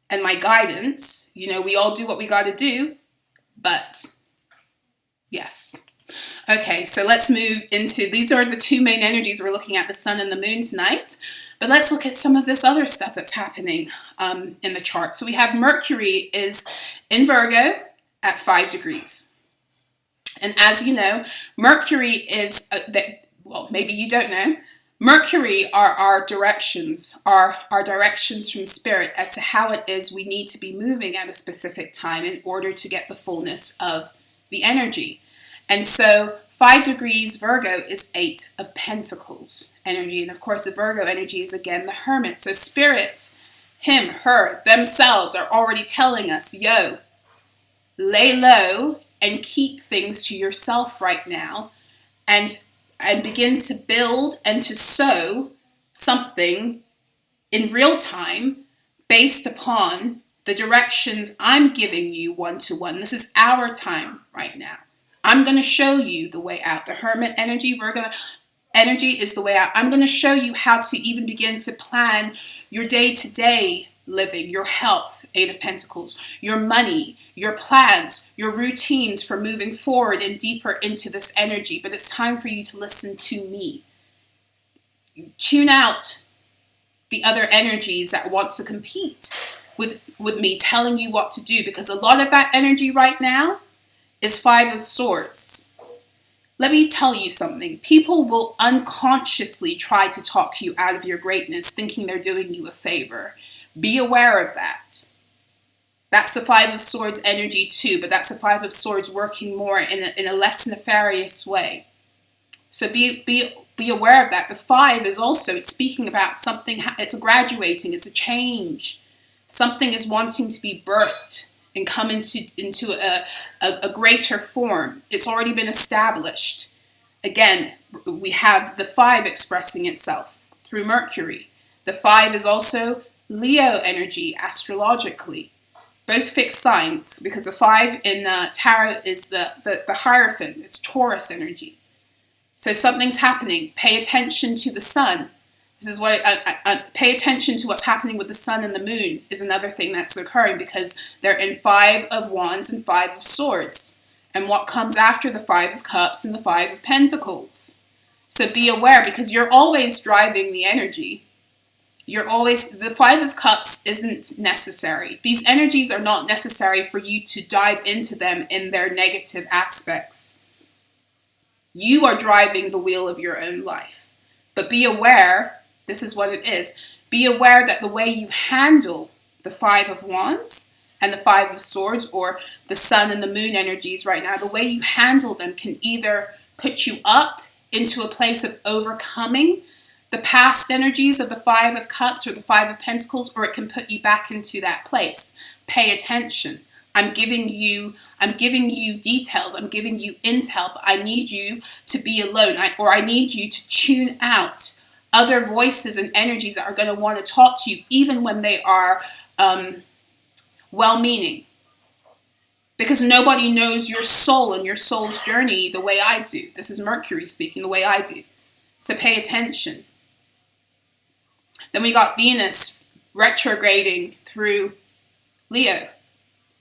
and my guidance. You know, we all do what we got to do, but yes. Okay, so let's move into, these are the two main energies we're looking at, the sun and the moon tonight. But let's look at some of this other stuff that's happening in the chart. So we have Mercury is in Virgo at 5 degrees. And as you know, Mercury is, well, maybe you don't know, Mercury are our directions, our directions from spirit as to how it is we need to be moving at a specific time in order to get the fullness of the energy. And so 5 degrees Virgo is 8 of Pentacles energy. And of course, the Virgo energy is again the Hermit. So spirit, him, her, themselves are already telling us, yo, lay low and keep things to yourself right now and begin to build and to sow something in real time based upon the directions I'm giving you one-to-one. This is our time right now. I'm going to show you the way out. The Hermit energy, Virgo energy is the way out. I'm going to show you how to even begin to plan your day-to-day living, your health, 8 of Pentacles, your money, your plans, your routines for moving forward and deeper into this energy. But it's time for you to listen to me. Tune out the other energies that want to compete with me telling you what to do, because a lot of that energy right now is 5 of Swords. Let me tell you something. People will unconsciously try to talk you out of your greatness, thinking they're doing you a favor. Be aware of that. That's the 5 of Swords energy too, but that's the 5 of Swords working more in a less nefarious way. So be aware of that. The 5 is also, it's speaking about something, it's a graduating, it's a change. Something is wanting to be birthed and come into a greater form. It's already been established. Again, we have the 5 expressing itself through Mercury. The 5 is also Leo energy astrologically. Both fixed signs, because the 5 in tarot is the Hierophant. It's Taurus energy. So something's happening. Pay attention to the sun. This is what pay attention to what's happening with the sun and the moon is another thing that's occurring, because they're in 5 of Wands and 5 of Swords. And what comes after the 5 of Cups and the 5 of Pentacles. So be aware, because you're always driving the energy. The 5 of Cups isn't necessary. These energies are not necessary for you to dive into them in their negative aspects. You are driving the wheel of your own life. But be aware, this is what it is. Be aware that the way you handle the 5 of Wands and the 5 of Swords, or the sun and the moon energies right now, the way you handle them can either put you up into a place of overcoming the past energies of the 5 of Cups or the 5 of Pentacles, or it can put you back into that place. Pay attention. I'm giving you details. I'm giving you intel. But I need you to be alone, or I need you to tune out other voices and energies that are going to want to talk to you, even when they are well-meaning. Because nobody knows your soul and your soul's journey the way I do. This is Mercury speaking, the way I do. So pay attention. Then we got Venus retrograding through Leo,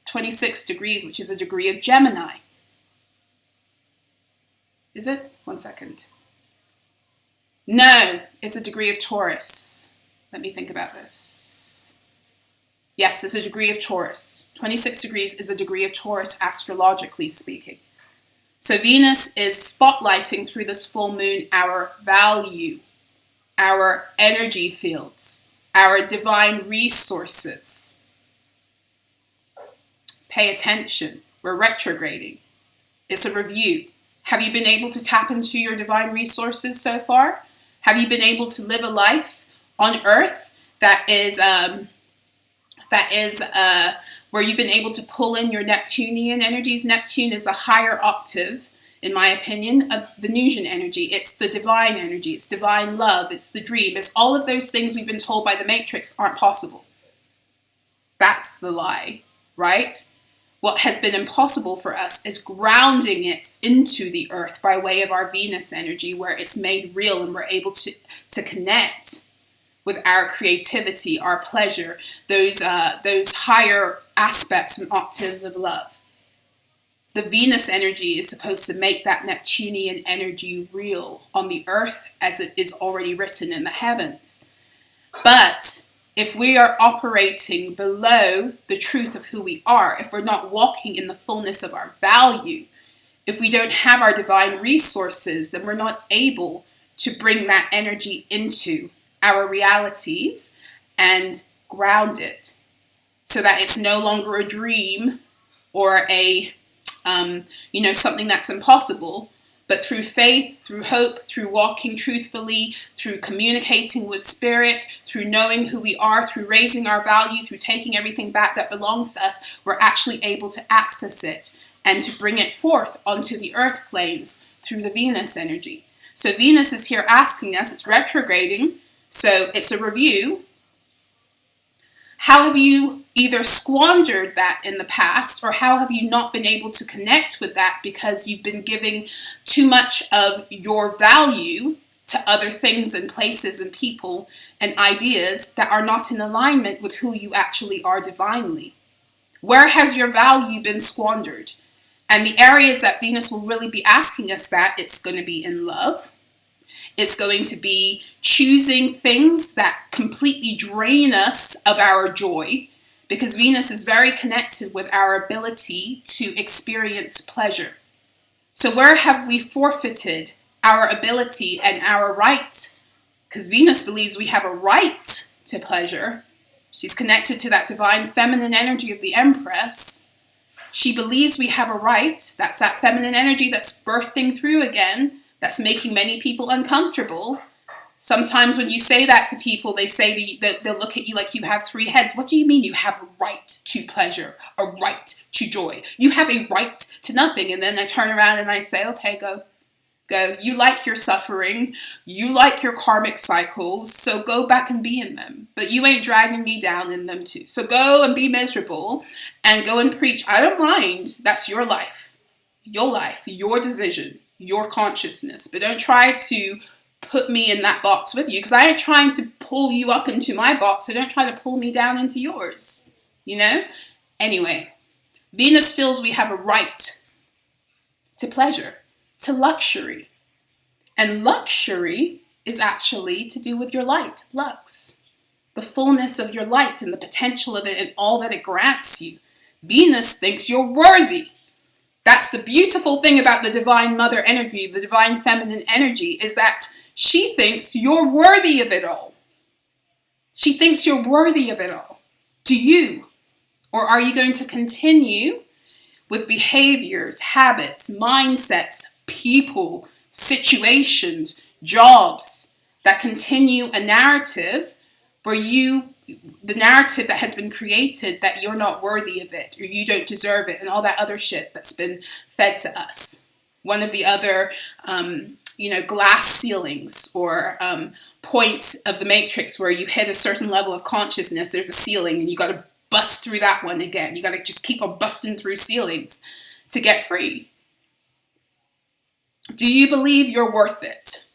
26 degrees, which is a degree of Gemini. Is it? 1 second. No, it's a degree of Taurus. Let me think about this. Yes, it's a degree of Taurus. 26 degrees is a degree of Taurus, astrologically speaking. So Venus is spotlighting through this full moon our value, our energy fields, our divine resources. Pay attention. We're retrograding. It's a review. Have you been able to tap into your divine resources so far? Have you been able to live a life on Earth that is where you've been able to pull in your Neptunian energies? Neptune is a higher octave, in my opinion, of Venusian energy. It's the divine energy. It's divine love. It's the dream. It's all of those things we've been told by the Matrix aren't possible. That's the lie, right? what has been impossible for us is grounding it into the earth by way of our Venus energy, where it's made real and we're able to connect with our creativity, our pleasure, those higher aspects and octaves of love. The Venus energy is supposed to make that Neptunian energy real on the earth as it is already written in the heavens. But if we are operating below the truth of who we are, if we're not walking in the fullness of our value, if we don't have our divine resources, then we're not able to bring that energy into our realities and ground it so that it's no longer a dream or a something that's impossible, but through faith, through hope, through walking truthfully, through communicating with spirit, through knowing who we are, through raising our value, through taking everything back that belongs to us, we're actually able to access it and to bring it forth onto the earth planes through the Venus energy. So Venus is here asking us, it's retrograding, so it's a review. How have you either squandered that in the past, or how have you not been able to connect with that because you've been giving too much of your value to other things and places and people and ideas that are not in alignment with who you actually are divinely? Where has your value been squandered? And the areas that Venus will really be asking us that, it's going to be in love. It's going to be choosing things that completely drain us of our joy, because Venus is very connected with our ability to experience pleasure. So where have we forfeited our ability and our right? Because Venus believes we have a right to pleasure. She's connected to that divine feminine energy of the Empress. She believes we have a right. That's that feminine energy that's birthing through again, that's making many people uncomfortable. Sometimes when you say that to people, they say to you, they'll look at you like you have three heads. What do you mean you have a right to pleasure, a right to joy? You have a right to nothing. And then I turn around and I say, okay, go. You like your suffering. You like your karmic cycles. So go back and be in them. But you ain't dragging me down in them too. So go and be miserable and go and preach. I don't mind. That's your life, your decision, your consciousness. But don't try to put me in that box with you, because I ain't trying to pull you up into my box, so don't try to pull me down into yours, Anyway, Venus feels we have a right to pleasure, to luxury. And luxury is actually to do with your light, lux, the fullness of your light and the potential of it and all that it grants you. Venus thinks you're worthy. That's the beautiful thing about the divine mother energy, the divine feminine energy, is that she thinks you're worthy of it all. She thinks you're worthy of it all. Do you? Or are you going to continue with behaviors, habits, mindsets, people, situations, jobs that continue a narrative where the narrative that has been created that you're not worthy of it or you don't deserve it and all that other shit that's been fed to us? One of the other glass ceilings or points of the matrix where you hit a certain level of consciousness, there's a ceiling and you got to bust through that one again. You got to just keep on busting through ceilings to get free. Do you believe you're worth it?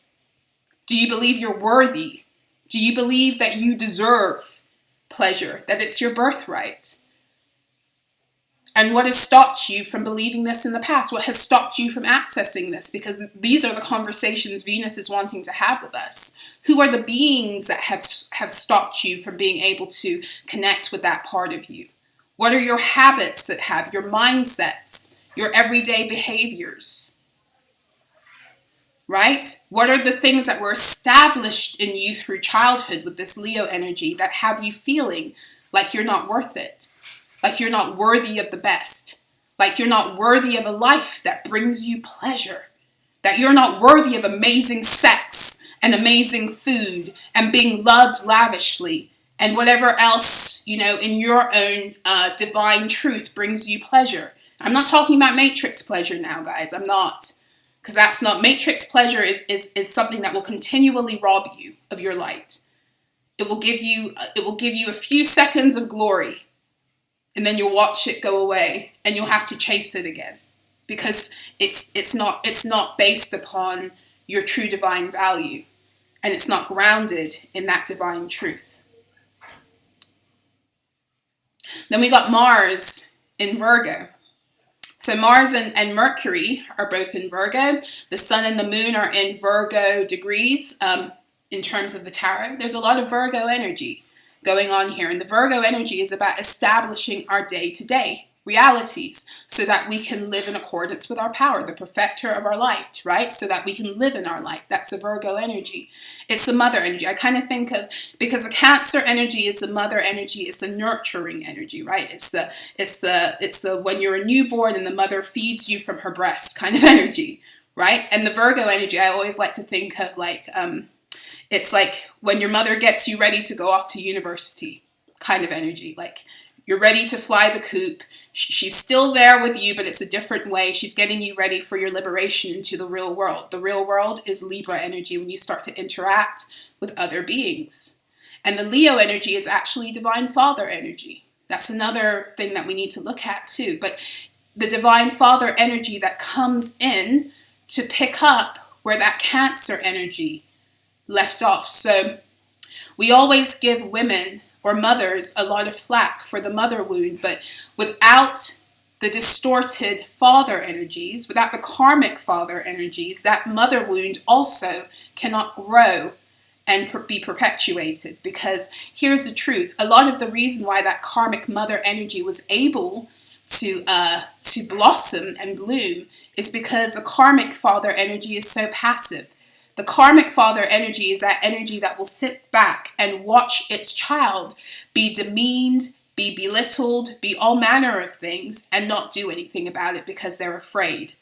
Do you believe you're worthy? Do you believe that you deserve pleasure, that it's your birthright? And what has stopped you from believing this in the past? What has stopped you from accessing this? Because these are the conversations Venus is wanting to have with us. Who are the beings that have stopped you from being able to connect with that part of you? What are your habits that have your mindsets, your everyday behaviors? Right? What are the things that were established in you through childhood with this Leo energy that have you feeling like you're not worth it? Like you're not worthy of the best, like you're not worthy of a life that brings you pleasure, that you're not worthy of amazing sex and amazing food and being loved lavishly and whatever else, in your own divine truth brings you pleasure. I'm not talking about matrix pleasure now, guys. I'm not, because that's not, matrix pleasure is something that will continually rob you of your light. It will give you a few seconds of glory. and then you'll watch it go away, and you'll have to chase it again, because it's not based upon your true divine value, and it's not grounded in that divine truth. Then we got Mars in Virgo. So Mars and Mercury are both in Virgo. The sun and the moon are in Virgo degrees in terms of the tarot. There's a lot of Virgo energy going on here. And the Virgo energy is about establishing our day-to-day realities so that we can live in accordance with our power, the perfecter of our light, right? So that we can live in our light. That's the Virgo energy. It's the mother energy. I kind of think of, because the Cancer energy is the mother energy, it's the nurturing energy, right? It's the when you're a newborn and the mother feeds you from her breast kind of energy, right? And the Virgo energy, I always like to think of like, it's like when your mother gets you ready to go off to university kind of energy, like you're ready to fly the coop. She's still there with you, but it's a different way. She's getting you ready for your liberation into the real world. The real world is Libra energy, when you start to interact with other beings. And the Leo energy is actually divine father energy. That's another thing that we need to look at too. But the divine father energy that comes in to pick up where that Cancer energy left off. So we always give women or mothers a lot of flack for the mother wound, but without the distorted father energies, without the karmic father energies, that mother wound also cannot grow and be perpetuated. Because here's the truth, a lot of the reason why that karmic mother energy was able to blossom and bloom is because the karmic father energy is so passive. The karmic father energy is that energy that will sit back and watch its child be demeaned, be belittled, be all manner of things, and not do anything about it because they're afraid.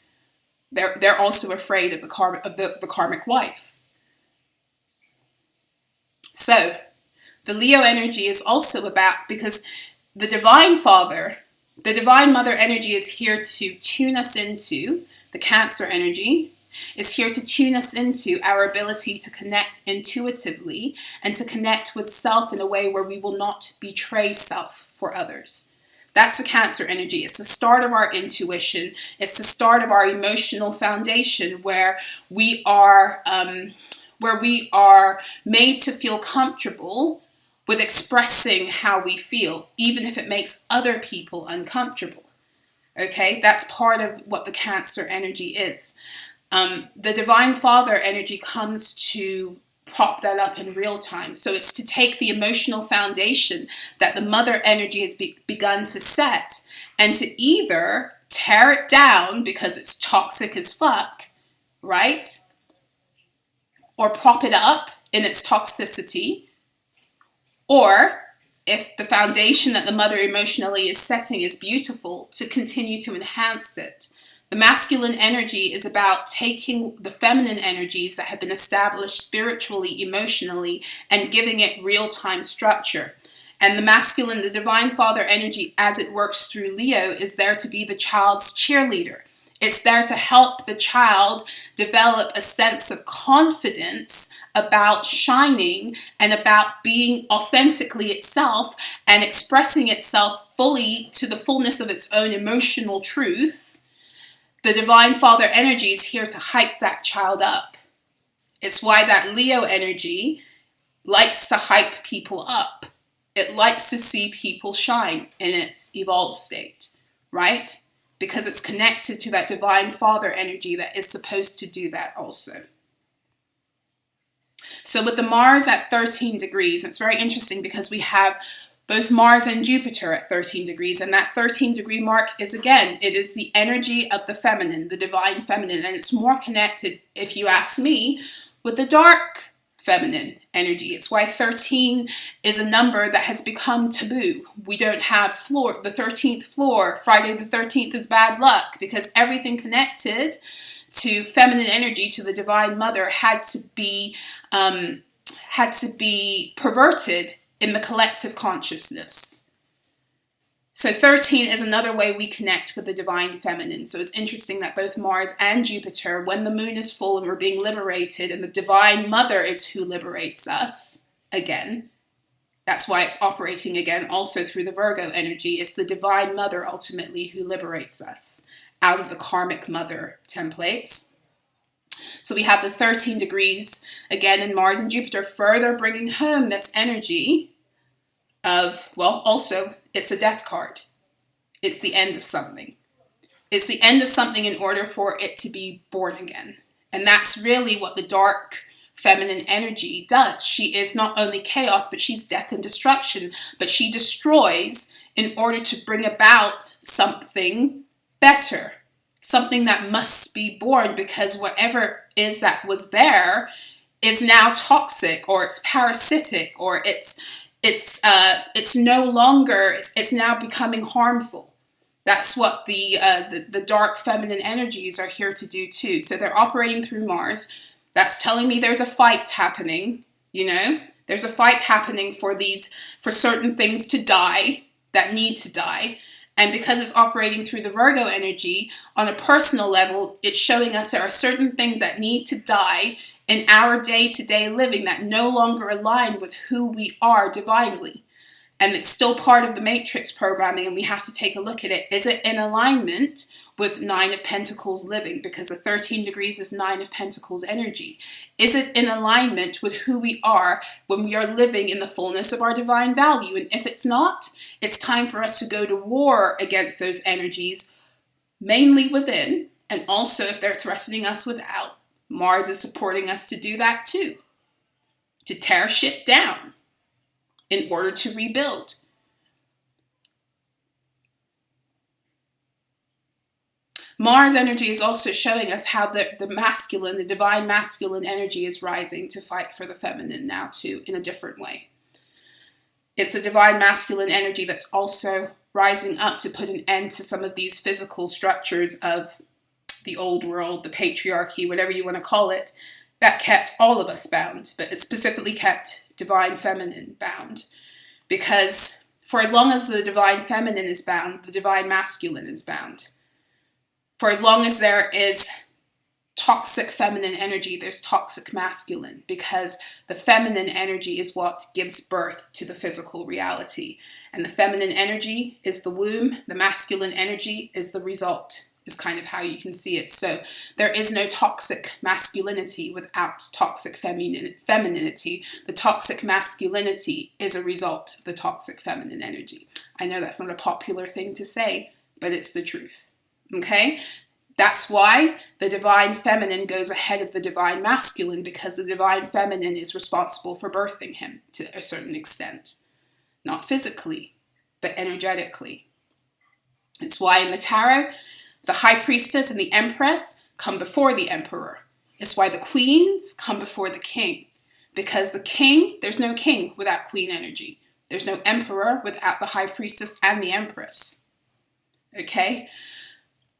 They're also afraid of the karmic wife. So the Leo energy is also about, because the divine father, the divine mother energy is here to tune us into the Cancer energy, is here to tune us into our ability to connect intuitively and to connect with self in a way where we will not betray self for others. That's the Cancer energy. It's the start of our intuition. It's the start of our emotional foundation, where we are made to feel comfortable with expressing how we feel, even if it makes other people uncomfortable. Okay, that's part of what the Cancer energy is. The divine father energy comes to prop that up in real time. So it's to take the emotional foundation that the mother energy has begun to set, and to either tear it down because it's toxic as fuck, right? Or prop it up in its toxicity. Or if the foundation that the mother emotionally is setting is beautiful, to continue to enhance it. The masculine energy is about taking the feminine energies that have been established spiritually, emotionally, and giving it real-time structure. And the masculine, the divine father energy, as it works through Leo, is there to be the child's cheerleader. It's there to help the child develop a sense of confidence about shining and about being authentically itself and expressing itself fully to the fullness of its own emotional truth. The divine father energy is here to hype that child up. It's why that Leo energy likes to hype people up. It likes to see people shine in its evolved state, right? Because it's connected to that divine father energy that is supposed to do that also. So with the Mars at 13 degrees, it's very interesting because we have both Mars and Jupiter at 13 degrees. And that 13 degree mark is, again, it is the energy of the feminine, the divine feminine. And it's more connected, if you ask me, with the dark feminine energy. It's why 13 is a number that has become taboo. We don't have the 13th floor. Friday the 13th is bad luck, because everything connected to feminine energy, to the divine mother, had to be perverted in the collective consciousness. So 13 is another way we connect with the divine feminine. So it's interesting that both Mars and Jupiter, when the moon is full and we're being liberated, and the divine mother is who liberates us, again, That's why it's operating again also through the Virgo energy. It's the divine mother ultimately who liberates us out of the karmic mother templates. So we have the 13 degrees again in Mars and Jupiter, further bringing home this energy of, well, also it's a death card. It's the end of something. It's the end of something in order for it to be born again. And that's really what the dark feminine energy does. She is not only chaos, but she's death and destruction. But she destroys in order to bring about something better. Something that must be born, because whatever is that was there is now toxic, or it's parasitic, or it's no longer, it's now becoming harmful. That's what the dark feminine energies are here to do too. So they're operating through Mars. That's telling me there's a fight happening, you know? There's a fight happening for certain things to die that need to die. And because it's operating through the Virgo energy, on a personal level, it's showing us there are certain things that need to die in our day-to-day living that no longer align with who we are divinely. And it's still part of the matrix programming, and we have to take a look at it. Is it in alignment with 9 of Pentacles living? Because the 13 degrees is 9 of Pentacles energy. Is it in alignment with who we are when we are living in the fullness of our divine value? And if it's not, it's time for us to go to war against those energies, mainly within, and also if they're threatening us without. Mars is supporting us to do that too, to tear shit down in order to rebuild. Mars energy is also showing us how the masculine, the divine masculine energy is rising to fight for the feminine now too, in a different way. It's the divine masculine energy that's also rising up to put an end to some of these physical structures of the old world, the patriarchy, whatever you want to call it, that kept all of us bound, but it specifically kept divine feminine bound. Because for as long as the divine feminine is bound, the divine masculine is bound. For as long as there is toxic feminine energy, there's toxic masculine, because the feminine energy is what gives birth to the physical reality. And the feminine energy is the womb, the masculine energy is the result, is kind of how you can see it. So there is no toxic masculinity without toxic femininity. The toxic masculinity is a result of the toxic feminine energy. I know that's not a popular thing to say, but it's the truth. Okay? That's why the divine feminine goes ahead of the divine masculine, because the divine feminine is responsible for birthing him to a certain extent. Not physically, but energetically. It's why in the tarot, the high priestess and the empress come before the emperor. It's why the queens come before the king. Because the king, there's no king without queen energy. There's no emperor without the high priestess and the empress. Okay?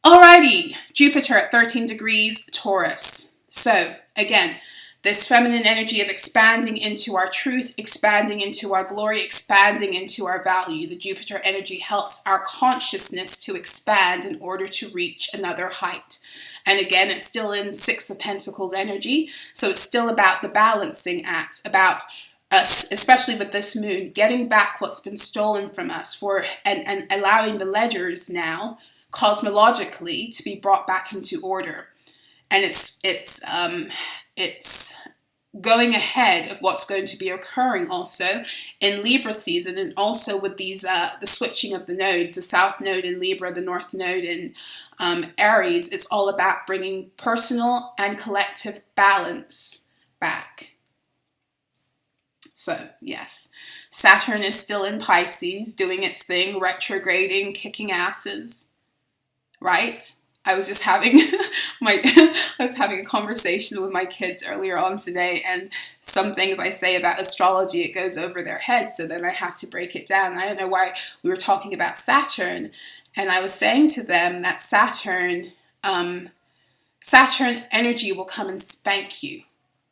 Alrighty, Jupiter at 13 degrees Taurus. So, again, this feminine energy of expanding into our truth, expanding into our glory, expanding into our value. The Jupiter energy helps our consciousness to expand in order to reach another height. And again, it's still in 6 of Pentacles energy. So it's still about the balancing act, about us, especially with this moon, getting back what's been stolen from us and allowing the ledgers now cosmologically to be brought back into order. And it's going ahead of what's going to be occurring also in Libra season, and also with these the switching of the nodes, the South Node in Libra, the North Node in Aries. It's all about bringing personal and collective balance back. So yes, Saturn is still in Pisces, doing its thing, retrograding, kicking asses. Right? I was just having a conversation with my kids earlier on today, and some things I say about astrology, it goes over their heads, so then I have to break it down. I don't know why we were talking about Saturn, and I was saying to them that Saturn energy will come and spank you,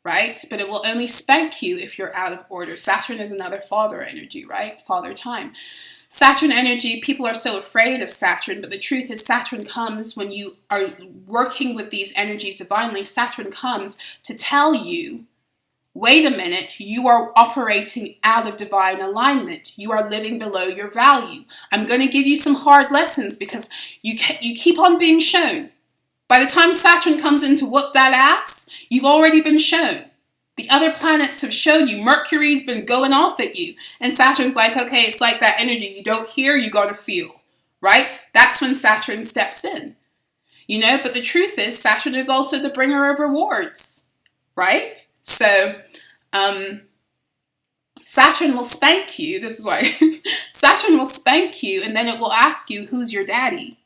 right? But it will only spank you if you're out of order. Saturn is another father energy, right? Father time. Saturn energy, people are so afraid of Saturn, but the truth is Saturn comes when you are working with these energies divinely. Saturn comes to tell you wait a minute, you are operating out of divine alignment. You are living below your value. I'm going to give you some hard lessons because you keep on being shown. By the time Saturn comes in to whoop that ass, you've already been shown. The other planets have shown you. Mercury's been going off at you. And Saturn's like, okay, it's like that energy. You don't hear, you got to feel. Right? That's when Saturn steps in. You know, but the truth is Saturn is also the bringer of rewards. Right? So, Saturn will spank you. This is why. Saturn will spank you and then it will ask you, who's your daddy?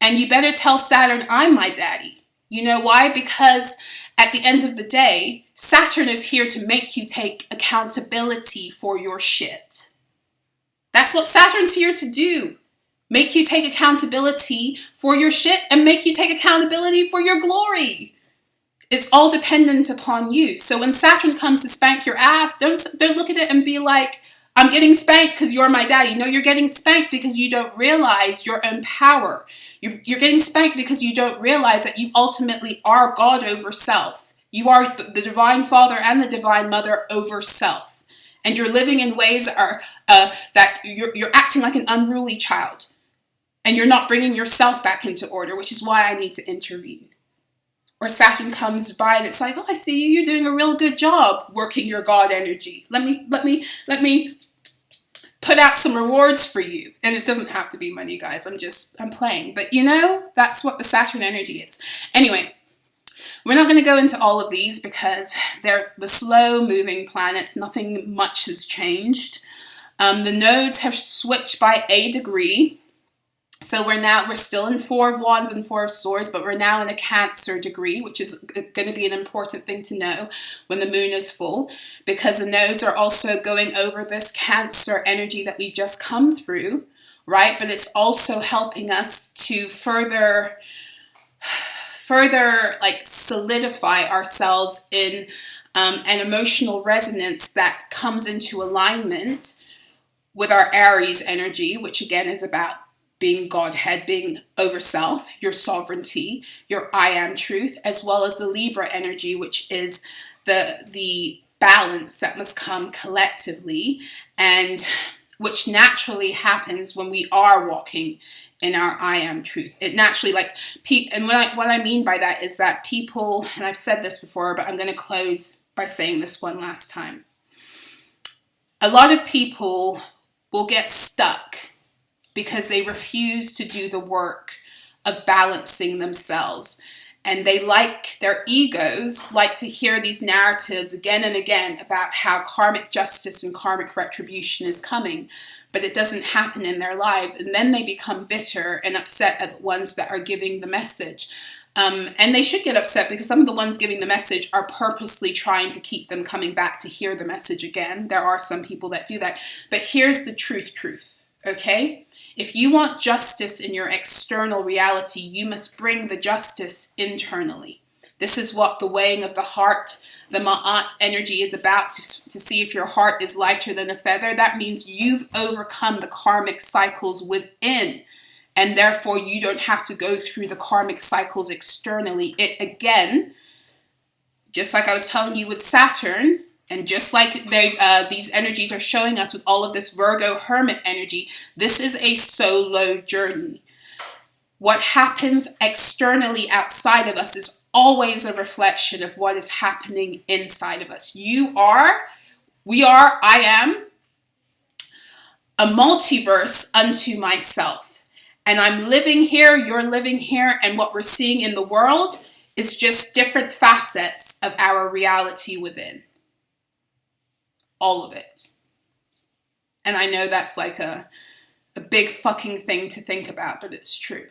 And you better tell Saturn, I'm my daddy. You know why? Because at the end of the day, Saturn is here to make you take accountability for your shit. That's what Saturn's here to do. Make you take accountability for your shit and make you take accountability for your glory. It's all dependent upon you. So when Saturn comes to spank your ass, don't look at it and be like, I'm getting spanked because you're my daddy. No, you're getting spanked because you don't realize your own power. You're getting spanked because you don't realize that you ultimately are God over self. You are the divine father and the divine mother over self. And you're living in ways that are that you're acting like an unruly child. And you're not bringing yourself back into order, which is why I need to intervene. Or Saturn comes by and it's like, oh, I see you. You're doing a real good job working your God energy. Let me put out some rewards for you. And it doesn't have to be money, guys. I'm playing. But you know, that's what the Saturn energy is. Anyway, we're not going to go into all of these because they're the slow moving planets. Nothing much has changed. The nodes have switched by a degree. So we're still in 4 of Wands and 4 of Swords, but we're now in a Cancer degree, which is going to be an important thing to know when the moon is full, because the nodes are also going over this Cancer energy that we've just come through, right? But it's also helping us to further like solidify ourselves in an emotional resonance that comes into alignment with our Aries energy, which again is about being Godhead, being over self, your sovereignty, your I am truth, as well as the Libra energy, which is the balance that must come collectively and which naturally happens when we are walking in our I am truth. It naturally, and what I mean by that is that people, and I've said this before, but I'm going to close by saying this one last time. A lot of people will get stuck because they refuse to do the work of balancing themselves. And their egos like to hear these narratives again and again about how karmic justice and karmic retribution is coming, but it doesn't happen in their lives. And then they become bitter and upset at the ones that are giving the message. And they should get upset because some of the ones giving the message are purposely trying to keep them coming back to hear the message again. There are some people that do that. But here's the truth, okay? If you want justice in your external reality, you must bring the justice internally. This is what the weighing of the heart, the Ma'at energy is about, to see if your heart is lighter than a feather. That means you've overcome the karmic cycles within, and therefore you don't have to go through the karmic cycles externally. It again, just like I was telling you with Saturn, and just like these energies are showing us with all of this Virgo Hermit energy, this is a solo journey. What happens externally outside of us is always a reflection of what is happening inside of us. I am a multiverse unto myself. And I'm living here, you're living here, and what we're seeing in the world is just different facets of our reality within. All of it. And I know that's like a big fucking thing to think about, but it's true.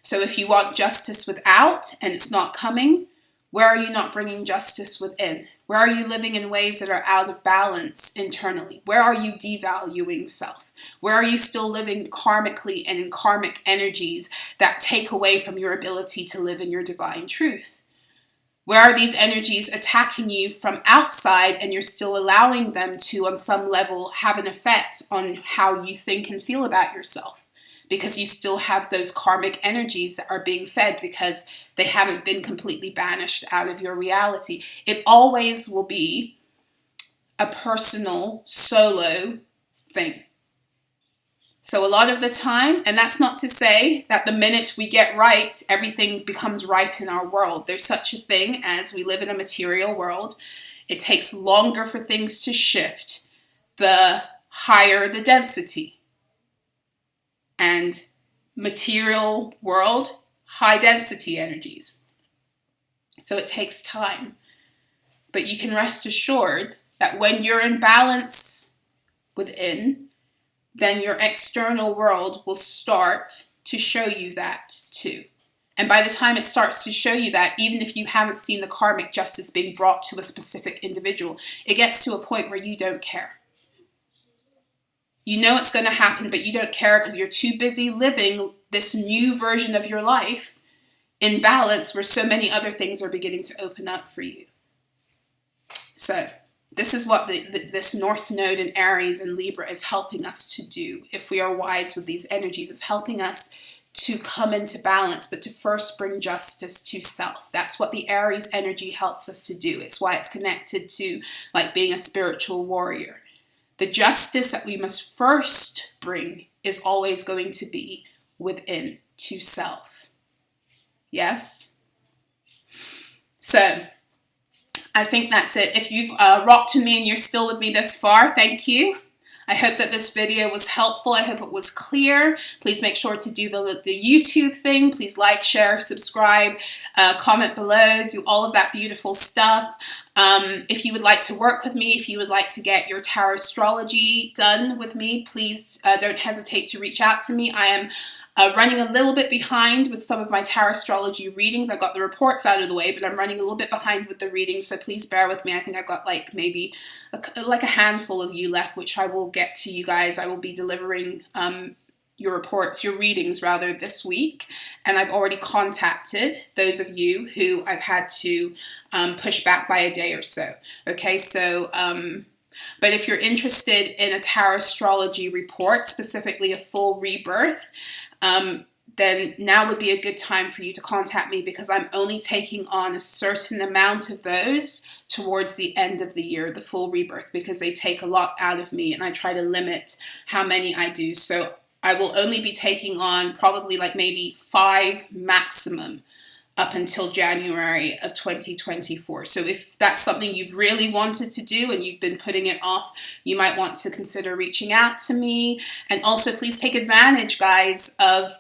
So if you want justice without and it's not coming, where are you not bringing justice within? Where are you living in ways that are out of balance internally? Where are you devaluing self? Where are you still living karmically and in karmic energies that take away from your ability to live in your divine truth? Where are these energies attacking you from outside and you're still allowing them to, on some level, have an effect on how you think and feel about yourself? because you still have those karmic energies that are being fed because they haven't been completely banished out of your reality. It always will be a personal solo thing. So a lot of the time, and that's not to say that the minute we get right, everything becomes right in our world. There's such a thing as we live in a material world. It takes longer for things to shift, the higher the density. And material world, high density energies. So it takes time. But you can rest assured that when you're in balance within, then your external world will start to show you that too. And by the time it starts to show you that, even if you haven't seen the karmic justice being brought to a specific individual, it gets to a point where you don't care. You know it's going to happen, but you don't care because you're too busy living this new version of your life in balance where so many other things are beginning to open up for you. So this is what this North Node in Aries and Libra is helping us to do. If we are wise with these energies, it's helping us to come into balance, but to first bring justice to self. That's what the Aries energy helps us to do. It's why it's connected to like being a spiritual warrior. The justice that we must first bring is always going to be within to self. Yes? So I think that's it. If you've rocked with me and you're still with me this far, thank you. I hope that this video was helpful. I hope it was clear. Please make sure to do the YouTube thing. Please like, share, subscribe, comment below, do all of that beautiful stuff. If you would like to work with me, if you would like to get your tarot astrology done with me, please don't hesitate to reach out to me. I am running a little bit behind with some of my tarot astrology readings. I got the reports out of the way, but I'm running a little bit behind with the readings, so please bear with me. I think I've got like maybe a handful of you left, which I will get to you guys. I will be delivering your readings rather, this week. And I've already contacted those of you who I've had to push back by a day or so. Okay, so but if you're interested in a tarot astrology report, specifically a full rebirth, then now would be a good time for you to contact me, because I'm only taking on a certain amount of those towards the end of the year, the full rebirth, because they take a lot out of me and I try to limit how many I do. So I will only be taking on probably like maybe 5 maximum up until January of 2024. So if that's something you've really wanted to do and you've been putting it off, you might want to consider reaching out to me. And also please take advantage, guys, of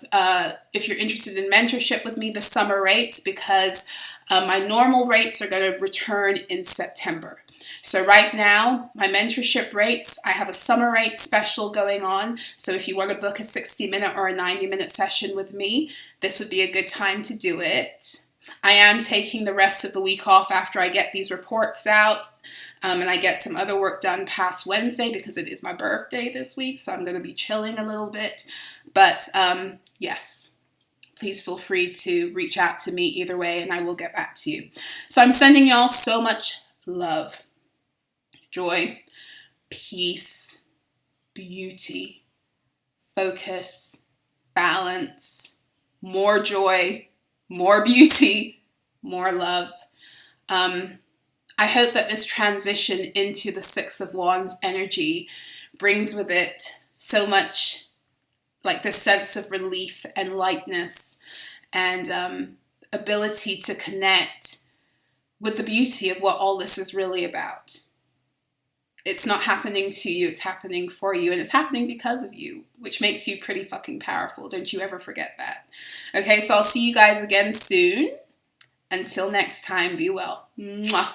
if you're interested in mentorship with me, the summer rates, because my normal rates are going to return in September. So right now, my mentorship rates, I have a summer rate special going on. So if you want to book a 60-minute or a 90-minute session with me, this would be a good time to do it. I am taking the rest of the week off after I get these reports out and I get some other work done past Wednesday, because it is my birthday this week. So I'm going to be chilling a little bit. But yes, please feel free to reach out to me either way and I will get back to you. So I'm sending y'all so much love, joy, peace, beauty, focus, balance, more joy, more beauty, more love. I hope that this transition into the Six of Wands energy brings with it so much like this sense of relief and lightness and ability to connect with the beauty of what all this is really about. It's not happening to you, it's happening for you, and it's happening because of you, which makes you pretty fucking powerful. Don't you ever forget that. Okay, so I'll see you guys again soon. Until next time, be well. Mwah.